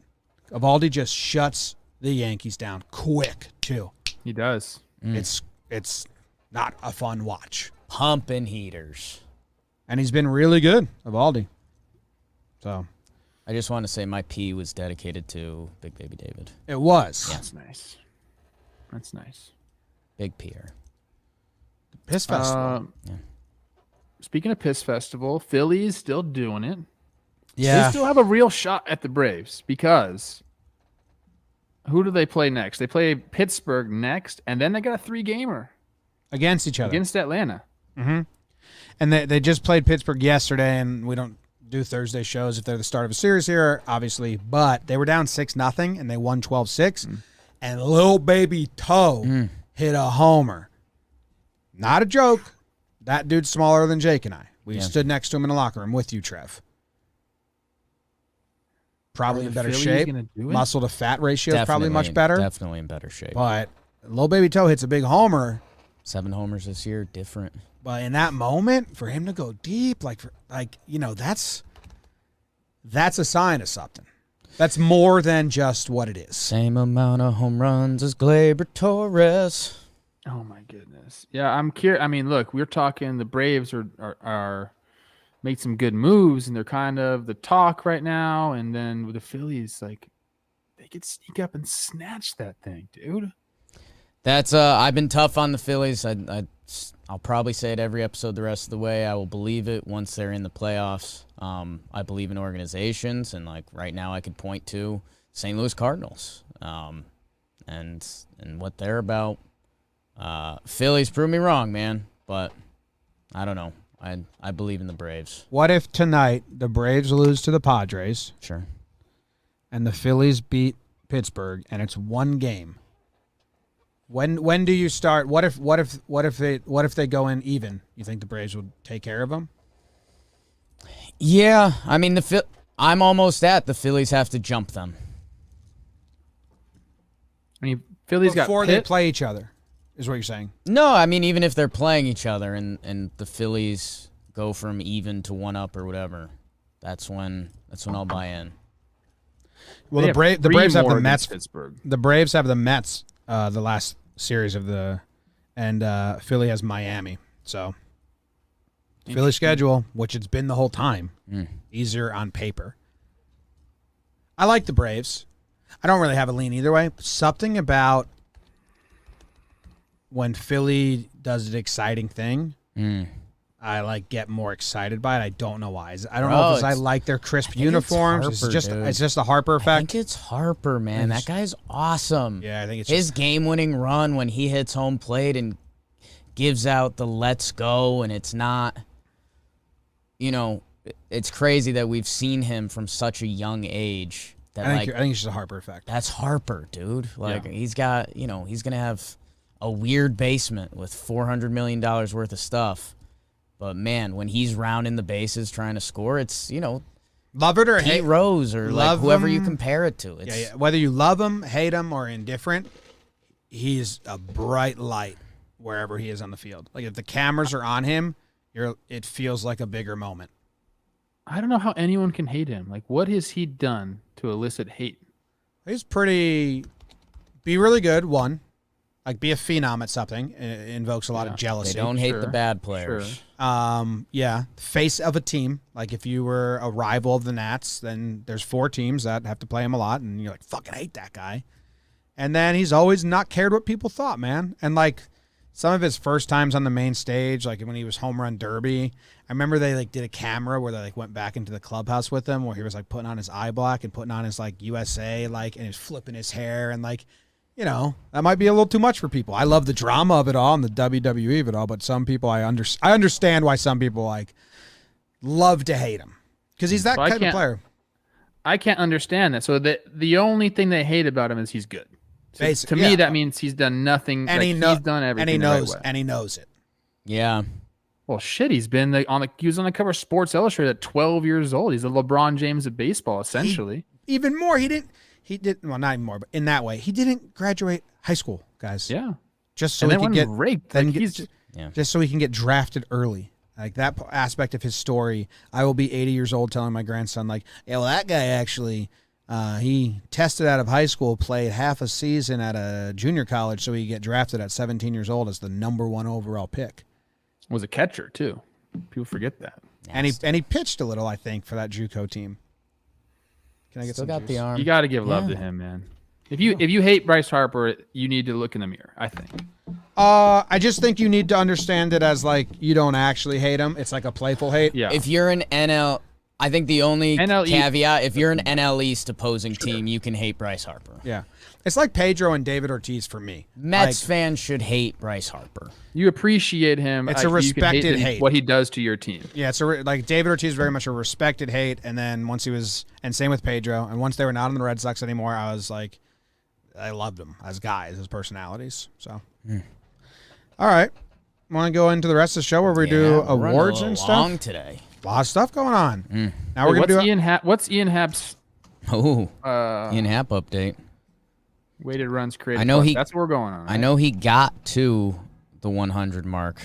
Evaldi just shuts the Yankees down quick, too. He does. It's not a fun watch. Pumping heaters. And he's been really good, Evaldi. So I just want to say my P was dedicated to Big Baby David. it was. Yeah. That's nice. That's nice. Big Pierre. Piss Festival. Speaking of Piss Festival, Phillies still doing it. They still have a real shot at the Braves because who do they play next? They play Pittsburgh next, and then they got a 3-gamer against each other. Against Atlanta. Mm-hmm. And they just played Pittsburgh yesterday, and we don't do Thursday shows if they're the start of a series here, obviously. But they were down 6-0, and they won 12-6. And Lil Baby Toe hit a homer. Not a joke. That dude's smaller than Jake and I. We stood next to him in the locker room with you, Trev. Probably in better shape. Muscle to fat ratio is probably much better. Definitely in better shape. But Lil Baby Toe hits a big homer. 7 homers this year, different. But in that moment, for him to go deep, that's a sign of something. That's more than just what it is. Same amount of home runs as Gleyber Torres. Oh my goodness. Yeah, I'm curious. I mean, look, we're talking the Braves are made some good moves, and they're kind of the talk right now. And then with the Phillies, they could sneak up and snatch that thing, dude. That's I've been tough on the Phillies. I'll probably say it every episode the rest of the way. I will believe it once they're in the playoffs. I believe in organizations, and right now I could point to St. Louis Cardinals and what they're about. Phillies prove me wrong, man, but I don't know. I believe in the Braves. What if tonight the Braves lose to the Padres? Sure. And the Phillies beat Pittsburgh, and it's one game. When do you start? What if they go in even? You think the Braves would take care of them? Yeah, I mean I'm almost at the Phillies have to jump them. I mean, Phillies before got they play each other, is what you're saying? No, I mean even if they're playing each other and the Phillies go from even to 1 up or whatever, that's when I'll buy in. Well, the Braves have the Mets. Pittsburgh. The Braves have the Mets. The last series and Philly has Miami. So Philly schedule, which it's been the whole time, easier on paper. I like the Braves. I don't really have a lean either way. Something about when Philly does an exciting thing, I get more excited by it. I don't know why. I don't know if I like their crisp uniforms. It's just a Harper effect. I think it's Harper, man. That guy's awesome. Yeah, I think it's his game-winning run when he hits home plate and gives out the let's go, and it's not, it's crazy that we've seen him from such a young age. I think it's just a Harper effect. That's Harper, dude. He's got, he's going to have a weird basement with $400 million worth of stuff. But, man, when he's rounding the bases trying to score, it's, love it or Pete hate Rose or whoever you compare it to. It's, whether you love him, hate him, or indifferent, he's a bright light wherever he is on the field. If the cameras are on him, it feels like a bigger moment. I don't know how anyone can hate him. What has he done to elicit hate? He's be really good, one. Be a phenom at something. It invokes a lot of jealousy. They don't hate the bad players. Sure. Face of a team. If you were a rival of the Nats, then there's 4 teams that have to play him a lot, and you're fucking hate that guy. And then he's always not cared what people thought, man. And some of his first times on the main stage, when he was home run derby, I remember they did a camera where they went back into the clubhouse with him, where he was putting on his eye black and putting on his USA, and he was flipping his hair and that might be a little too much for people. I love the drama of it all and the WWE of it all, but some people I understand why some people love to hate him because he's that kind of player. I can't understand that. So the only thing they hate about him is he's good. So to me, that means he's done nothing. And he's done everything, and he knows it. Yeah. Well, shit, he's been he was on the cover of Sports Illustrated at 12 years old. He's the LeBron James of baseball, essentially. Even more, he didn't. Well, not anymore, but in that way, he didn't graduate high school, guys. Yeah. Just so he could get raped. Just so he can get drafted early. That aspect of his story. I will be 80 years old telling my grandson, that guy actually, he tested out of high school, played half a season at a junior college so he could get drafted at 17 years old as the number 1 overall pick. Was a catcher, too. People forget that. And he pitched a little, I think, for that JUCO team. Can I get Still some got juice? the arm. You got to give love to him, man. If you hate Bryce Harper, you need to look in the mirror, I think. I just think you need to understand it as you don't actually hate him. It's a playful hate. Yeah. If you're an I think the only NL East- caveat, if you're an NL East opposing team, you can hate Bryce Harper. Yeah. It's like Pedro and David Ortiz for me. Mets fans should hate Bryce Harper. You appreciate him. It's a you can respected that he- hate. What he does to your team. Yeah, it's like David Ortiz is very much a respected hate, and then once he was, and same with Pedro, and once they were not in the Red Sox anymore, I was like, I loved them as guys, as personalities. So, all right, want to go into the rest of the show where we do we're running a awards little and stuff? long today. A lot of stuff going on. Now Hey, we're gonna do. what's Ian Happ's Oh, Ian Happ update. weighted runs created? I know plus? he- That's what we're going on. Right? I know he got to the 100 mark.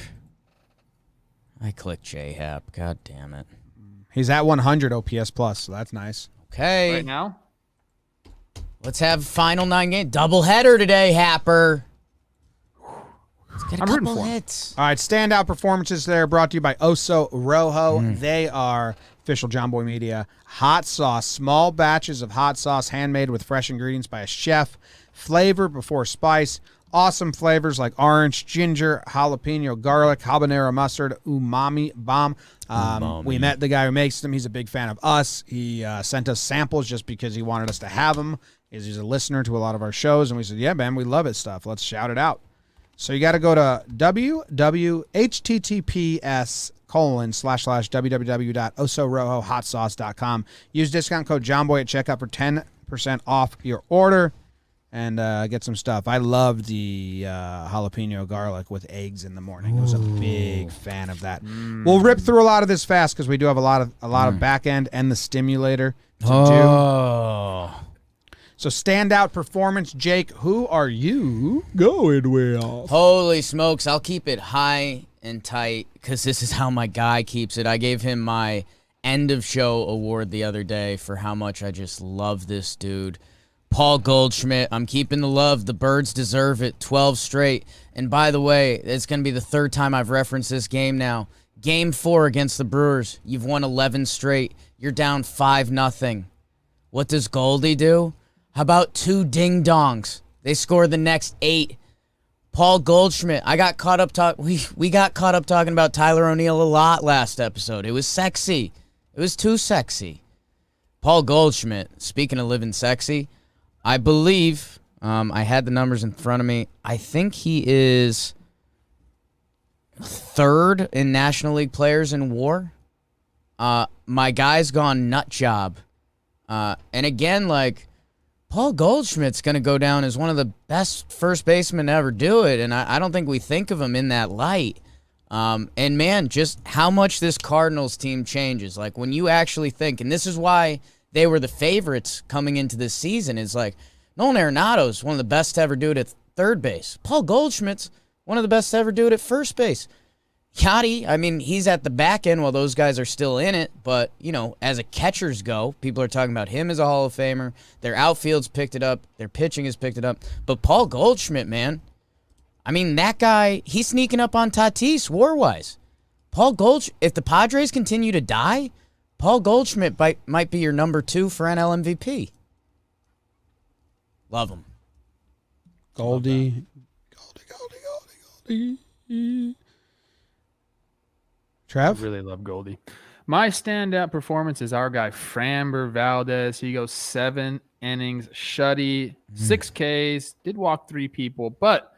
I clicked J Happ. God damn it. He's at 100 OPS plus, so that's nice. Okay, right now. let's have final 9 game doubleheader today, Happer. Let's get a I'm rooting couple for him. hits. All right, standout performances there brought to you by Oso Rojo. They are official John Boy Media. Hot sauce, small batches of hot sauce handmade with fresh ingredients by a chef. Flavor before spice. Awesome flavors like orange, ginger, jalapeno, garlic, habanero mustard, umami bomb. We met the guy who makes them. He's a big fan of us. He sent us samples just because he wanted us to have them. He's a listener to a lot of our shows, and we said, yeah, man, we love it stuff. Let's shout it out. So you got to go to https://www.osorojohotsauce.com. Use discount code JohnBoy at checkout for 10% off your order and get some stuff. I loved the jalapeno garlic with eggs in the morning. I was a big fan of that. We'll rip through a lot of this fast because we do have a lot of back end and the stimulator to do. Oh. So standout performance, Jake, who are you going with? Holy smokes, I'll keep it high and tight because this is how my guy keeps it. I gave him my end of show award the other day for how much I just love this dude. Paul Goldschmidt, I'm keeping the love. The Birds deserve it. 12 straight. And by the way, it's going to be the third time I've referenced this game now. Game 4 against the Brewers. You've won 11 straight. You're down 5-0. What does Goldie do? How about 2 ding-dongs? They score the next 8. Paul Goldschmidt. I got caught up we got caught up talking about Tyler O'Neill a lot last episode. It was sexy. It was too sexy. Paul Goldschmidt, speaking of living sexy, I believe, I had the numbers in front of me. I think he is 3rd in National League players in WAR. My guy's gone nut job. And again, like, Paul Goldschmidt's going to go down as one of the best first basemen to ever do it, and I don't think we think of him in that light. And, man, just how much this Cardinals team changes. Like, when you actually think, and this is why they were the favorites coming into this season, is like, Nolan Arenado's one of the best to ever do it at third base. Paul Goldschmidt's one of the best to ever do it at first base. Yachty, I mean, he's at the back end while those guys are still in it, but, you know, as a catchers go, people are talking about him as a Hall of Famer. Their outfield's picked it up. Their pitching has picked it up. But Paul Goldschmidt, man, I mean, that guy, he's sneaking up on Tatis war-wise. Paul Goldschmidt, if the Padres continue to die, Paul Goldschmidt might be your number 2 for NL MVP. Love him. Goldie. Trev? I really love Goldie. My standout performance is our guy Framber Valdez. He goes 7 innings, shutty, 6 Ks, did walk 3 people. But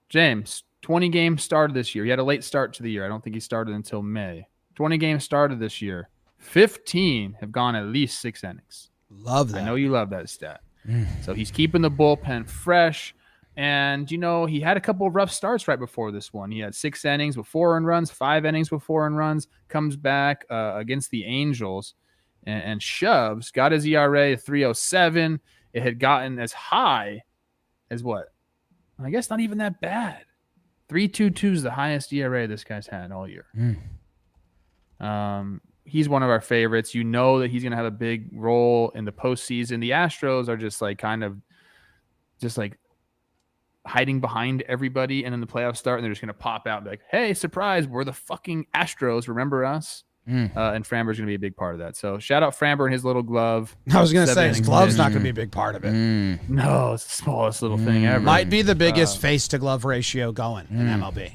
James, 20 games started this year. He had a late start to the year. I don't think he started until May. 20 games started this year. 15 have gone at least 6 innings. Love that. I know you love that stat. So he's keeping the bullpen fresh. And, you know, he had a couple of rough starts right before this one. He had 6 innings with 4 earned runs, 5 innings with 4 earned runs, comes back against the Angels and shoves, got his ERA 3.07. It had gotten as high as what? I guess not even that bad. 3.22 is the highest ERA this guy's had all year. He's one of our favorites. You know that he's going to have a big role in the postseason. The Astros are just like kind of just like hiding behind everybody, and then the playoffs start, and they're just going to pop out and be like, hey, surprise, we're the fucking Astros. Remember us? And Framber's going to be a big part of that. So shout out Framber and his little glove. I was going to say, his 7 glove's innings not pitched. going to be a big part of it. No, it's the smallest little thing ever. Might be the biggest face-to-glove ratio going in MLB.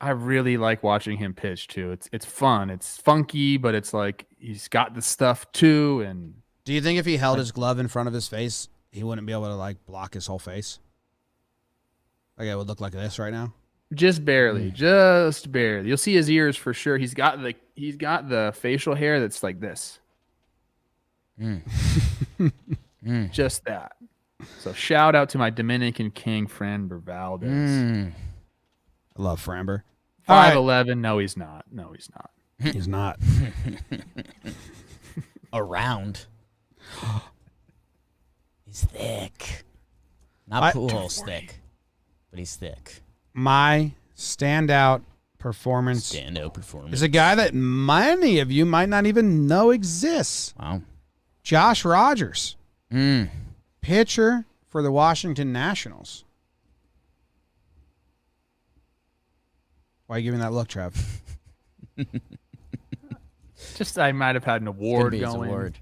I really like watching him pitch too. It's fun. It's funky, but it's like he's got the stuff too. And Do you think if he held his glove in front of his face, he wouldn't be able to like block his whole face? Like it would look like this right now. just barely. You'll see his ears for sure. He's got the facial hair that's like this. Just that. So shout out to my Dominican King friend Valdez. I love Framber. 5'11". No, he's not. He's not. Around. He's thick. Not pool thick, but he's thick. My standout performance is a guy that many of you might not even know exists. Wow. Josh Rogers, pitcher for the Washington Nationals. Why are you giving that look, Trev? Just I might have had an award His going. award.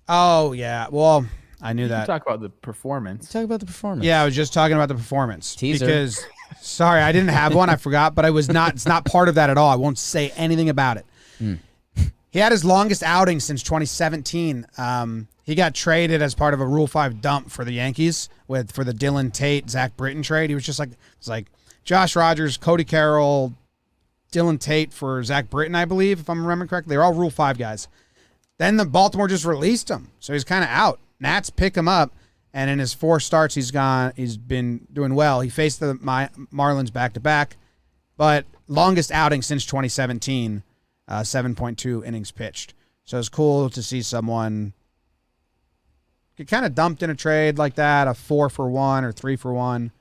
Oh, yeah. Well, I knew You can that. talk about the performance. Talk about the performance. Yeah, I was just talking about the performance. Teaser. Because, sorry, I didn't have one. I forgot, but it's not part of that at all. I won't say anything about it. He had his longest outing since 2017. He got traded as part of a Rule 5 dump for the Yankees for the Dylan Tate, Zach Britton trade. He was just like Josh Rogers, Cody Carroll, Dylan Tate for Zach Britton, I believe, if I'm remembering correctly. They're all Rule 5 guys. Then the Baltimore just released him, so he's kind of out. Nats pick him up, and in his 4 starts, he's been doing well. He faced the Marlins back-to-back, but longest outing since 2017, 7.2 innings pitched. So it's cool to see someone get kind of dumped in a trade like that, a 4-for-1 or 3-for-1,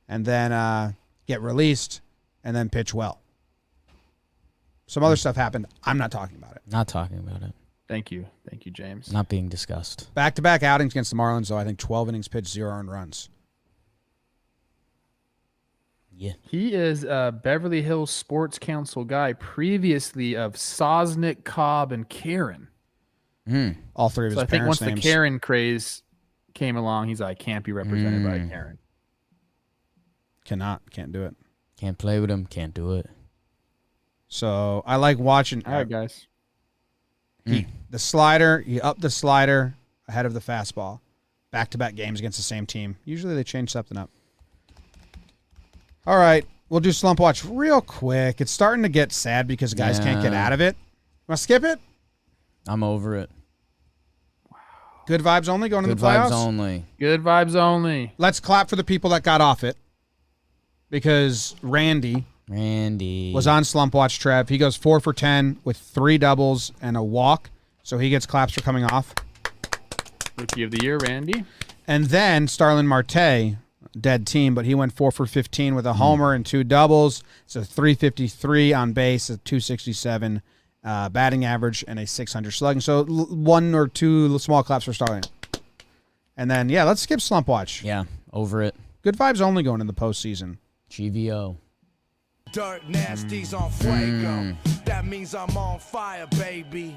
and then get released and then pitch well. Some other stuff happened. I'm not talking about it. Not talking about it. Thank you, James. Not being discussed. Back-to-back outings against the Marlins, though. I think 12 innings pitched, 0 earned runs. Yeah. He is a Beverly Hills Sports Council guy, previously of Sosnick, Cobb, and Karen. All three of his So I think parents' once names. the Karen craze came along, he's like, can't be represented by Karen. Can't do it. Can't play with him. Can't do it. So I like watching. All right, guys. The slider, he upped the slider ahead of the fastball. Back-to-back games against the same team. Usually they change something up. All right, we'll do Slump Watch real quick. It's starting to get sad because guys can't get out of it. Want to skip it? I'm over it. Good vibes only going Good into the playoffs? vibes only. Good vibes only. Let's clap for the people that got off it because Randy was on Slump Watch, Trev. He goes 4 for 10 with 3 doubles and a walk, so he gets claps for coming off. Rookie of the year, Randy. And then Starlin Marte, dead team, but he went 4 for 15 with a homer and 2 doubles. It's a 353 on base, a 267 batting average, and a 600 slugging. So 1 or 2 small claps for Starlin. And then, yeah, let's skip Slump Watch. Yeah, over it. Good vibes only going in the postseason. GVO. Dirt nasty's on Fuego. That means I'm on fire, baby.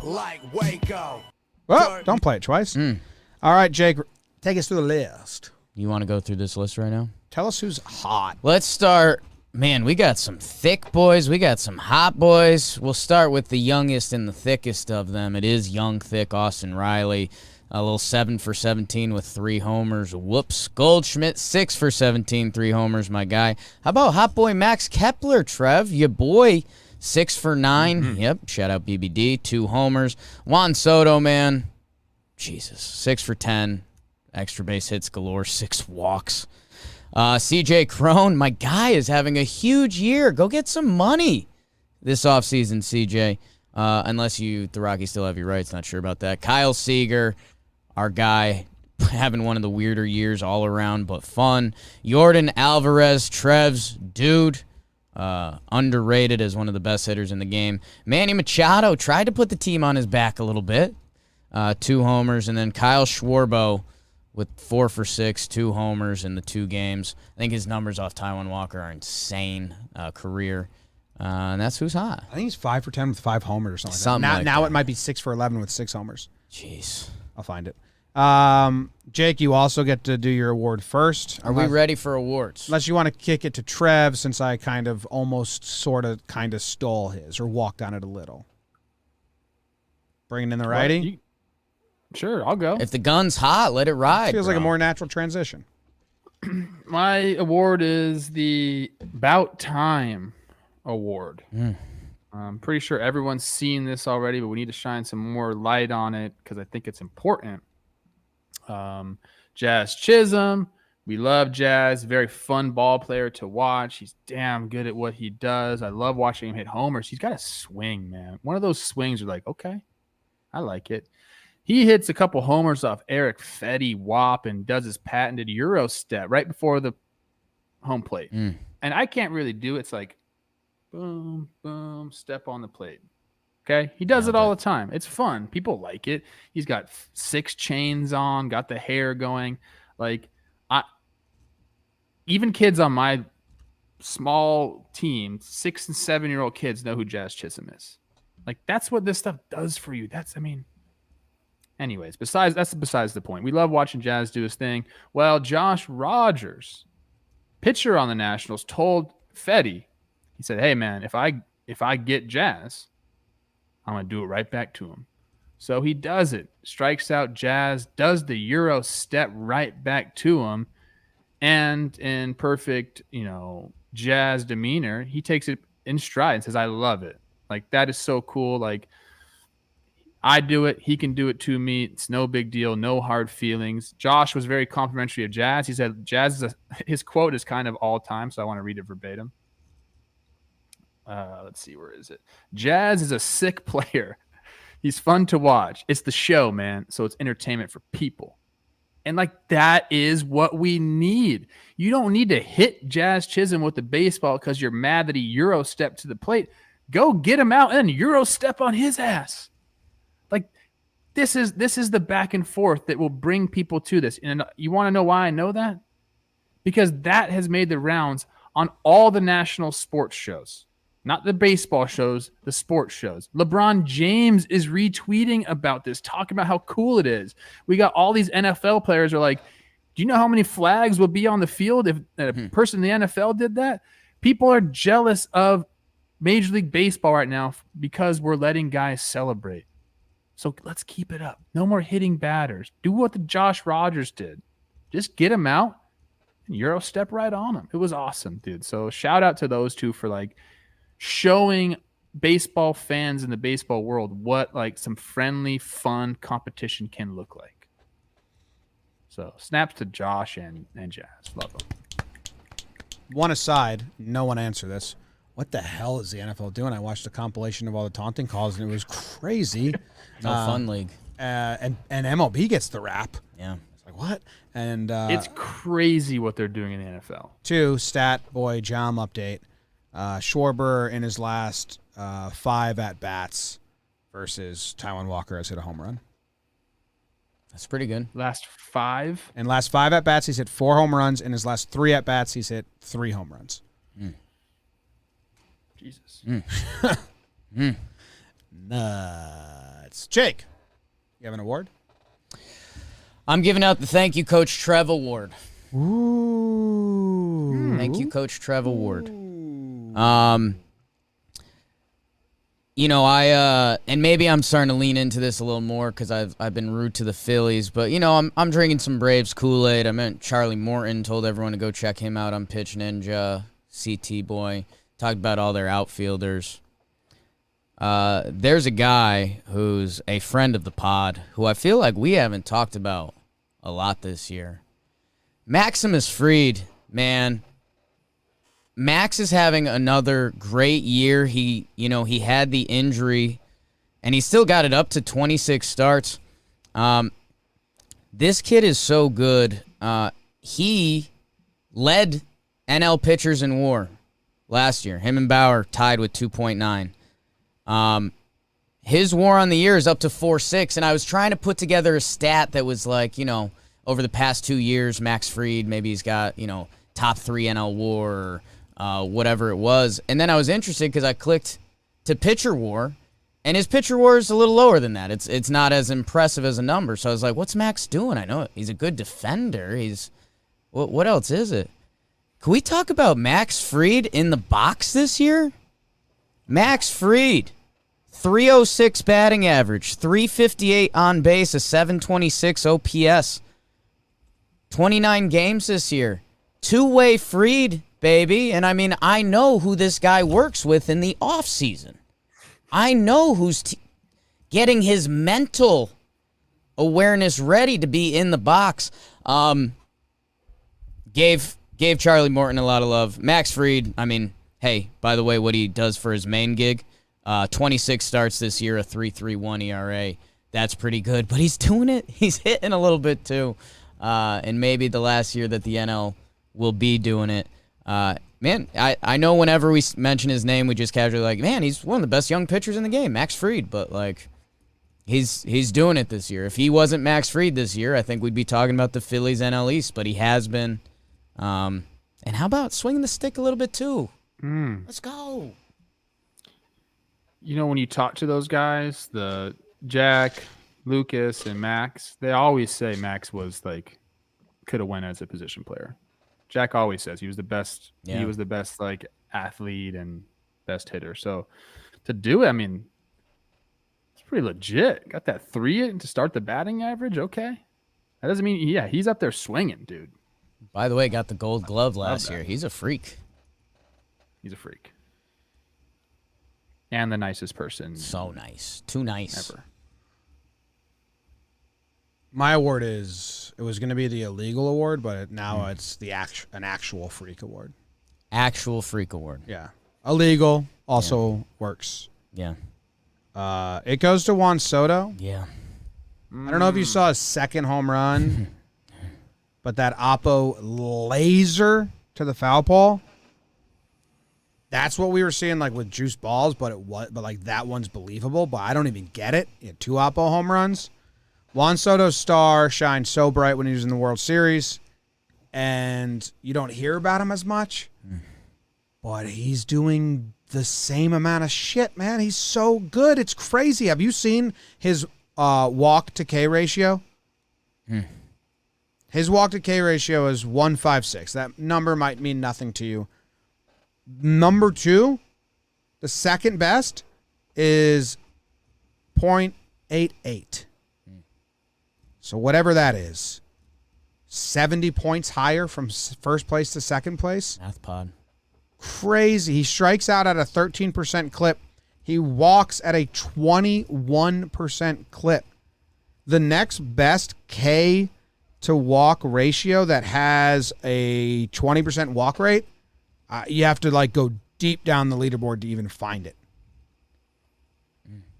Like Waco. Well, don't play it twice. All right, Jake, take us through the list. You want to go through this list right now? Tell us who's hot. Let's start. Man, we got some thick boys. We got some hot boys. We'll start with the youngest and the thickest of them. It is young, thick Austin Riley. A little 7 for 17 with 3 homers. Whoops. Goldschmidt, 6 for 17, 3 homers, my guy. How about hot boy Max Kepler, Trev? Your boy, 6 for 9. Yep. Shout out BBD, 2 homers. Juan Soto, man. Jesus. 6 for 10. Extra base hits galore, 6 walks. CJ Crone, my guy, is having a huge year. Go get some money this offseason, CJ. Unless the Rockies still have your rights. Not sure about that. Kyle Seager, our guy, having one of the weirder years all around, but fun. Yordan Alvarez, Trev's dude, underrated as one of the best hitters in the game. Manny Machado tried to put the team on his back a little bit. 2 homers. And then Kyle Schwarbo with 4 for 6, 2 homers in the 2 games. I think his numbers off Taijuan Walker are insane career. And that's who's hot. I think he's 5 for 10 with 5 homers or something. Something Like that. like Now that. it might be 6 for 11 with 6 homers. Jeez. I'll find it. Jake, you also get to do your award first. Are we ready for awards? Unless you want to kick it to Trev, since I kind of almost kind of stole his or walked on it a little. Bringing in the righty. Sure, I'll go. If the gun's hot, let it ride. Feels like a more natural transition. My award is the About Time Award. I'm pretty sure everyone's seen this already, but we need to shine some more light on it because I think it's important. Jazz Chisholm. We love Jazz. Very fun ball player to watch. He's damn good at what he does. I love watching him hit homers. He's got a swing, man. One of those swings are like, okay, I like it. He hits a couple homers off Eric Fetty Wop and does his patented Euro step right before the home plate. And I can't really do it. It's like, boom, boom, step on the plate. Okay? He does it all the time. It's fun. People like it. He's got 6 chains on, got the hair going. Like, even kids on my small team, 6 and 7-year-old kids know who Jazz Chisholm is. Like, that's what this stuff does for you. Anyways, that's besides the point. We love watching Jazz do his thing. Well, Josh Rogers, pitcher on the Nationals, told Fetty, he said, hey, man, if I get Jazz, I'm going to do it right back to him. So he does it, strikes out Jazz, does the Euro step right back to him, and in perfect, Jazz demeanor, he takes it in stride and says, I love it. Like, that is so cool. Like, I do it. He can do it to me. It's no big deal. No hard feelings. Josh was very complimentary of Jazz. He said Jazz his quote is kind of all time, so I want to read it verbatim. Let's see, where is it? Jazz is a sick player. He's fun to watch. It's the show, man. So it's entertainment for people. And like, that is what we need. You don't need to hit Jazz Chisholm with the baseball because you're mad that he Euro stepped to the plate. Go get him out and Euro step on his ass. Like, this is the back and forth that will bring people to this. And you want to know why I know that? Because that has made the rounds on all the national sports shows. Not the baseball shows, the sports shows. LeBron James is retweeting about this, talking about how cool it is. We got all these NFL players are like, do you know how many flags would be on the field if a person in the NFL did that? People are jealous of Major League Baseball right now because we're letting guys celebrate. So let's keep it up. No more hitting batters. Do what the Josh Rogers did. Just get him out and Euro step right on him. It was awesome, dude. So shout out to those two for like showing baseball fans in the baseball world what like some friendly, fun competition can look like. So snaps to Josh and Jazz. Love them. One aside, no one answer this. What the hell is the NFL doing? I watched a compilation of all the taunting calls, and it was crazy. No fun league. And MLB gets the rap. Yeah. It's like, what? And it's crazy what they're doing in the NFL. 2, stat boy Jam update. Schwarber in his last 5 at-bats versus Taijuan Walker has hit a home run. That's pretty good. Last 5? In last 5 at-bats, he's hit 4 home runs. In his last 3 at-bats, he's hit 3 home runs. Jesus. Nuts. Jake, you have an award? I'm giving out the Thank You Coach Trev Award. Ooh. Thank you, Coach Trev Award. And maybe I'm starting to lean into this a little more because I've been rude to the Phillies, but I'm drinking some Braves Kool-Aid. I meant Charlie Morton told everyone to go check him out on Pitch Ninja, CT Boy. Talked about all their outfielders. There's a guy who's a friend of the pod who I feel like we haven't talked about a lot this year. Maximus Fried, man. Max is having another great year. He had the injury, and he still got it up to 26 starts. This kid is so good. He led NL pitchers in WAR last year. Him and Bauer tied with 2.9. His WAR on the year is up to 4.6, and I was trying to put together a stat that was like, over the past 2 years, Max Fried, maybe he's got, top 3 NL WAR or whatever it was. And then I was interested because I clicked to pitcher WAR, And his pitcher WAR is a little lower than that. It's not as impressive as a number. So I was like, what's Max doing? I know he's a good defender. What else is it? Can we talk about Max Fried in the box this year? Max Fried, 306 batting average, 358 on base, a 726 OPS. 29 games this year. Two-way Fried, baby. And I mean, I know who this guy works with in the offseason. I know who's getting his mental awareness ready to be in the box. Gave Charlie Morton a lot of love. Max Fried, I mean, hey, by the way, what he does for his main gig, 26 starts this year, a 3.31 ERA. That's pretty good, but he's doing it. He's hitting a little bit too. And maybe the last year that the NL will be doing it. Man, I know whenever we mention his name, we just casually like, man, he's one of the best young pitchers in the game, Max Fried. But, like, he's doing it this year. If he wasn't Max Fried this year, I think we'd be talking about the Phillies NL East. But he has been. And how about swinging the stick a little bit, too? Let's go. You know, when you talk to those guys, the Jack, Lucas, and Max, they always say Max was, like, could have went as a position player. Jack always says he was the best. Yeah. He was the best, like, athlete and best hitter. So to do it, I mean, it's pretty legit. Got that 3 to start the batting average. Okay, that doesn't mean he's up there swinging, dude. By the way, got the Gold Glove last year. He's a freak. He's a freak, and the nicest person. So nice, too nice. Ever. My award is, it was going to be the illegal award, but now it's an actual freak award. Actual freak award. Yeah. Illegal also works. Yeah. It goes to Juan Soto. Yeah. I don't know if you saw his second home run, but that Oppo laser to the foul pole, that's what we were seeing like with juice balls, but like that one's believable, but I don't even get it. He had 2 Oppo home runs. Juan Soto's star shined so bright when he was in the World Series, and you don't hear about him as much, but he's doing the same amount of shit, man. He's so good. It's crazy. Have you seen his walk to K ratio? His walk to K ratio is 1.56. That number might mean nothing to you. Number 2, the second best, is 0.88. So whatever that is, 70 points higher from first place to second place. Math pod. Crazy. He strikes out at a 13% clip. He walks at a 21% clip. The next best K to walk ratio that has a 20% walk rate, you have to like go deep down the leaderboard to even find it.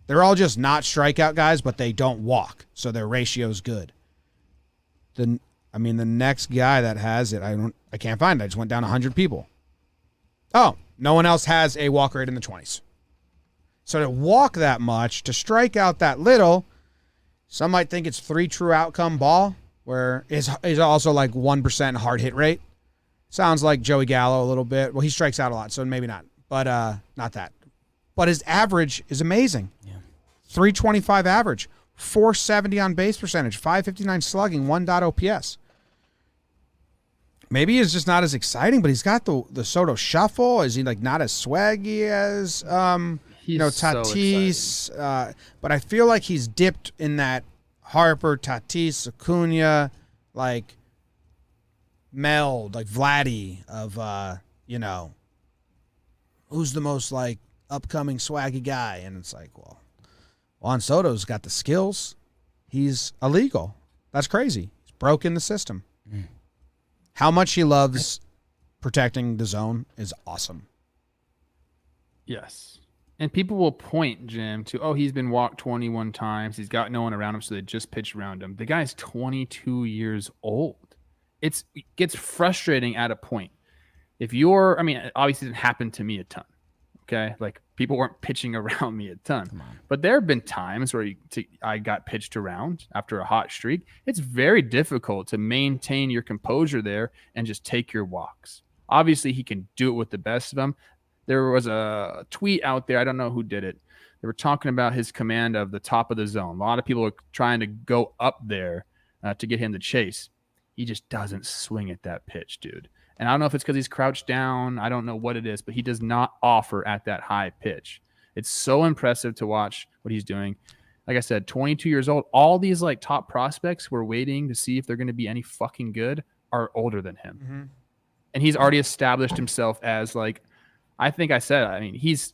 They're all just not strikeout guys, but they don't walk, so their ratio's good. The next guy that has it, I can't find it. I just went down 100 people. Oh, no one else has a walk rate in the 20s. So to walk that much, to strike out that little, some might think it's 3 true outcome ball, where is also like 1% hard hit rate. Sounds like Joey Gallo a little bit. Well, he strikes out a lot, so maybe not. But not that. But his average is amazing. Yeah. 325 average, 470 on base percentage, 559 slugging, 1 OPS. Maybe it's just not as exciting, but he's got the Soto shuffle. Is he like not as swaggy as Tatis? So but I feel like he's dipped in that Harper, Tatis, Acuna, like meld, like Vladdy of who's the most like upcoming swaggy guy, and it's like, well, Juan Soto's got the skills. He's illegal. That's crazy. He's broken the system. How much he loves protecting the zone is awesome. Yes. And people will point, Jim, to, he's been walked 21 times. He's got no one around him, so they just pitch around him. The guy's 22 years old. It gets frustrating at a point. Obviously it didn't happen to me a ton. Okay, like people weren't pitching around me a ton, but there have been times where I got pitched around after a hot streak. It's very difficult to maintain your composure there and just take your walks. Obviously, he can do it with the best of them. There was a tweet out there, I don't know who did it, they were talking about his command of the top of the zone. A lot of people are trying to go up there to get him to chase. He just doesn't swing at that pitch, dude. And I don't know if it's because he's crouched down. I don't know what it is, but he does not offer at that high pitch. It's so impressive to watch what he's doing. Like I said, 22 years old. All these like top prospects we're waiting to see if they're going to be any fucking good are older than him. Mm-hmm. And he's already established himself as like, he's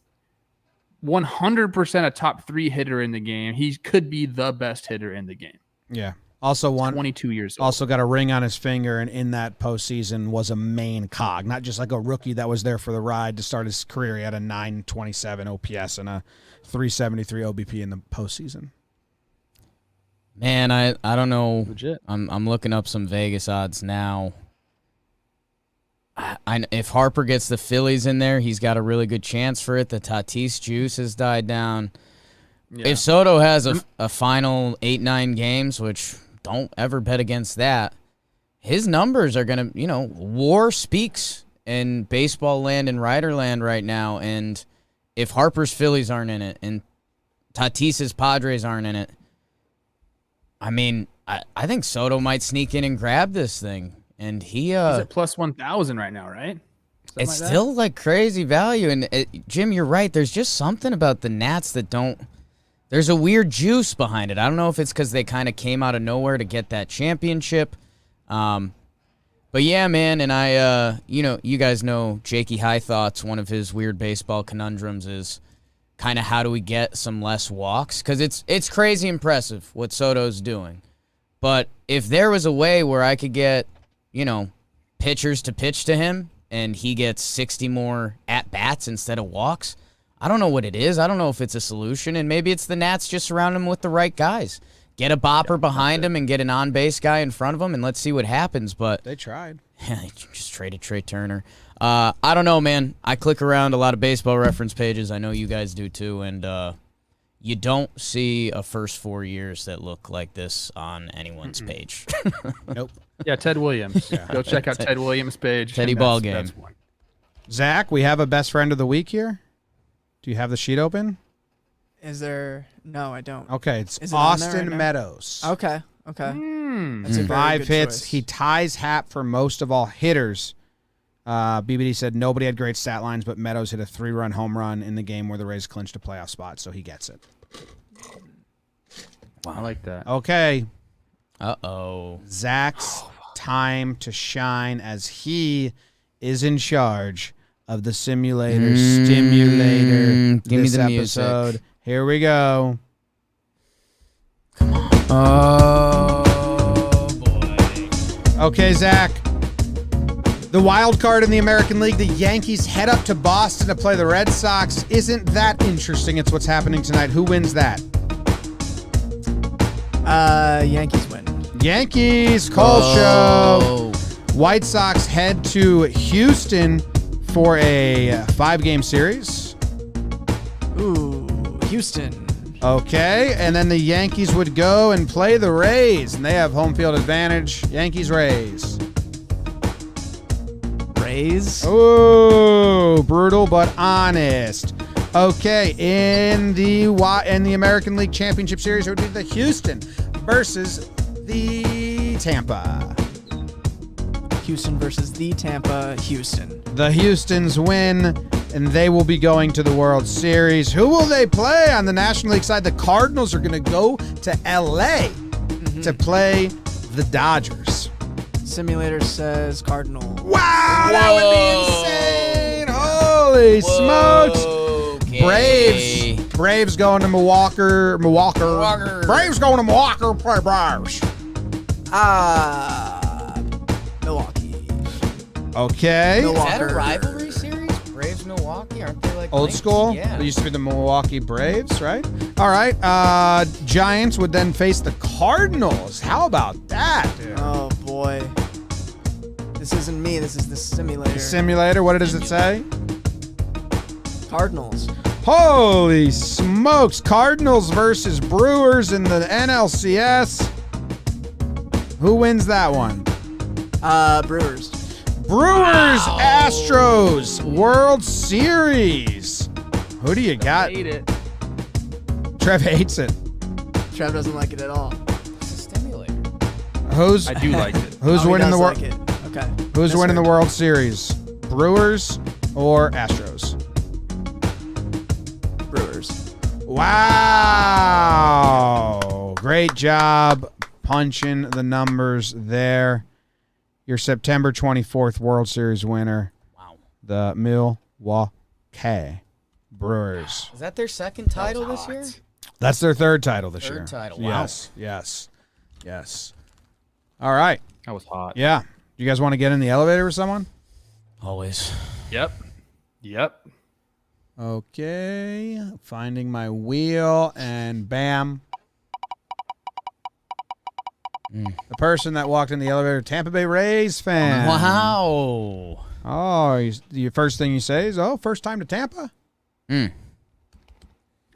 100% a top 3 hitter in the game. He could be the best hitter in the game. Yeah. Also 22 years old. Also got a ring on his finger, and in that postseason was a main cog, not just like a rookie that was there for the ride to start his career. He had a 927 OPS and a 373 OBP in the postseason. Man, I don't know. Legit. I'm looking up some Vegas odds now. If Harper gets the Phillies in there, he's got a really good chance for it. The Tatis juice has died down. Yeah. If Soto has a final 8-9 games, which don't ever bet against that, his numbers are going to, war speaks in baseball land and Rider land right now. And if Harper's Phillies aren't in it and Tatis's Padres aren't in it, I mean, I think Soto might sneak in and grab this thing. And he's at plus 1,000 right now, right? Something it's like still like crazy value. And Jim, you're right. There's just something about the Nats that don't. There's a weird juice behind it. I don't know if it's because they kind of came out of nowhere to get that championship. But yeah, man. And you guys know Jakey High Thoughts. One of his weird baseball conundrums is kind of how do we get some less walks? Because it's crazy impressive what Soto's doing. But if there was a way where I could get, pitchers to pitch to him and he gets 60 more at-bats instead of walks, I don't know what it is. I don't know if it's a solution, and maybe it's the Nats just surround him with the right guys. Get a bopper behind him and get an on-base guy in front of him, and let's see what happens. But they tried. They just traded Trey Turner. I don't know, man. I click around a lot of baseball reference pages. I know you guys do too, and you don't see a first 4 years that look like this on anyone's page. Nope. Yeah, Ted Williams. Yeah. Go check out Ted Williams' page. Teddy Ball Game. Zach, we have a best friend of the week here. Do you have the sheet open? Is there? No, I don't. Okay, it's Is it on there Austin right now? Meadows. Okay. That's a very 5 good hits. choice. He ties Hap for most of all hitters. BBD said nobody had great stat lines, but Meadows hit a 3-run home run in the game where the Rays clinched a playoff spot, so he gets it. Wow. I like that. Okay. Uh-oh. Zach's time to shine as he is in charge of the simulator stimulator Give me this the episode. music. Here we go. Oh, boy. Okay, Zach. The wild card in the American League, the Yankees head up to Boston to play the Red Sox. Isn't that interesting? It's what's happening tonight. Who wins that? Yankees win. Yankees, Cole Show. White Sox head to Houston for a 5-game series. Ooh, Houston. Okay, and then the Yankees would go and play the Rays, and they have home field advantage. Yankees, Rays. Rays. Oh, brutal but honest. Okay, in the American League Championship Series, it would be the Houston versus the Tampa. Houston versus the Tampa. Houston. The Houstons win, and they will be going to the World Series. Who will they play on the National League side? The Cardinals are going to go to L.A. to play the Dodgers. Simulator says Cardinal. Wow, that would be insane! Holy smokes! Okay. Braves going to Milwaukee. Braves going to Milwaukee to play Braves. Milwaukee. Okay. Is that a rivalry series? Braves-Milwaukee? Aren't they like Old linked? school. Yeah. It used to be the Milwaukee Braves, right? All right. Giants would then face the Cardinals. How about that, dude? Oh boy. This isn't me. This is the simulator. Simulator. What does it say? Cardinals. Holy smokes. Cardinals versus Brewers in the NLCS. Who wins that one? Brewers. Brewers, Astros, World Series. Who do you got? Hate it. Trev hates it. Trev doesn't like it at all. It's a stimulator. Who's I do like it. who's Oh, he winning the does world? like it. Okay. Who's winning the Misheard. World Series? Brewers or Astros? Brewers. Wow. Great job punching the numbers there. Your September 24th World Series winner, Wow. the Milwaukee Brewers. Is that their second title this year? That's their third title this Third year. title, wow. Yes. All right. That was hot. Yeah. You guys want to get in the elevator with someone? Always. Yep. Okay. Finding my wheel and bam. The person that walked in the elevator, Tampa Bay Rays fan. Wow. Oh, the first thing you say is, first time to Tampa?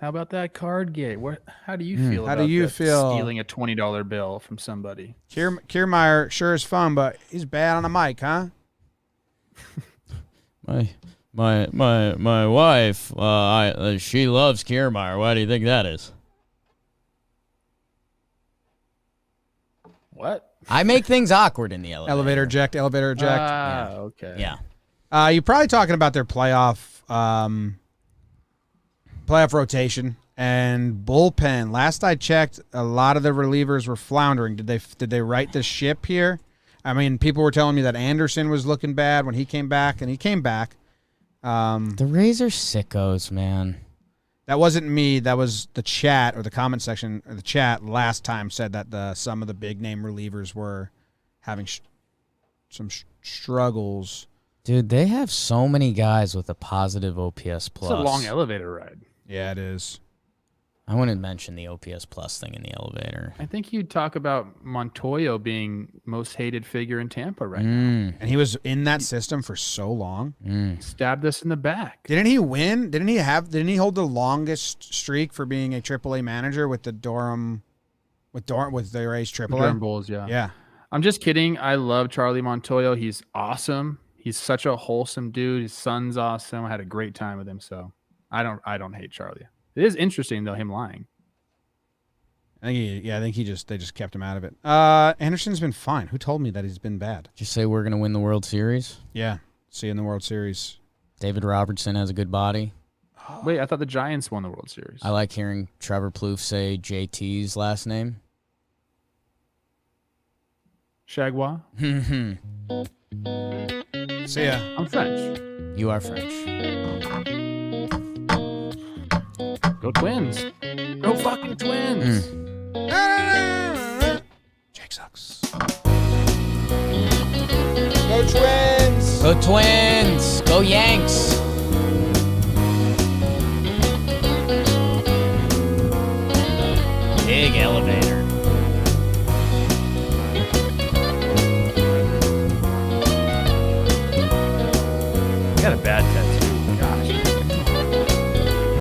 How about that card game? How do you feel How about do you that feel? stealing a $20 bill from somebody? Kiermaier sure is fun, but he's bad on the mic, huh? My wife, she loves Kiermaier. Why do you think that is? What? I make things awkward in the elevator. Elevator eject. Okay. Yeah. You're probably talking about their playoff rotation and bullpen. Last I checked, a lot of the relievers were floundering. Did they right the ship here? I mean, people were telling me that Anderson was looking bad when he came back, and he came back. The Rays are sickos, man. That wasn't me. That was the chat or the comment section or the chat last time said that some of the big name relievers were having some struggles. Dude, they have so many guys with a positive OPS plus. It's a long elevator ride. Yeah, it is. I wouldn't mention the OPS plus thing in the elevator. I think you talk about Montoyo being most hated figure in Tampa right now. And he was in that system for so long. Stabbed us in the back. Didn't he win? Didn't he hold the longest streak for being a AAA manager with the with the Rays AAA? Durham Bulls, yeah. Yeah. I'm just kidding. I love Charlie Montoyo. He's awesome. He's such a wholesome dude. His son's awesome. I had a great time with him, so I don't hate Charlie. It is interesting though, him lying. I think they just kept him out of it. Anderson's been fine. Who told me that he's been bad? Did you say we're going to win the World Series? Yeah. See you in the World Series. David Robertson has a good body. Wait, I thought the Giants won the World Series. I like hearing Trevor Plouffe say JT's last name. Shagwa? See ya. I'm French. You are French. Go Twins. Go fucking Twins. Jake sucks. Go Twins. Go Twins. Go Yanks.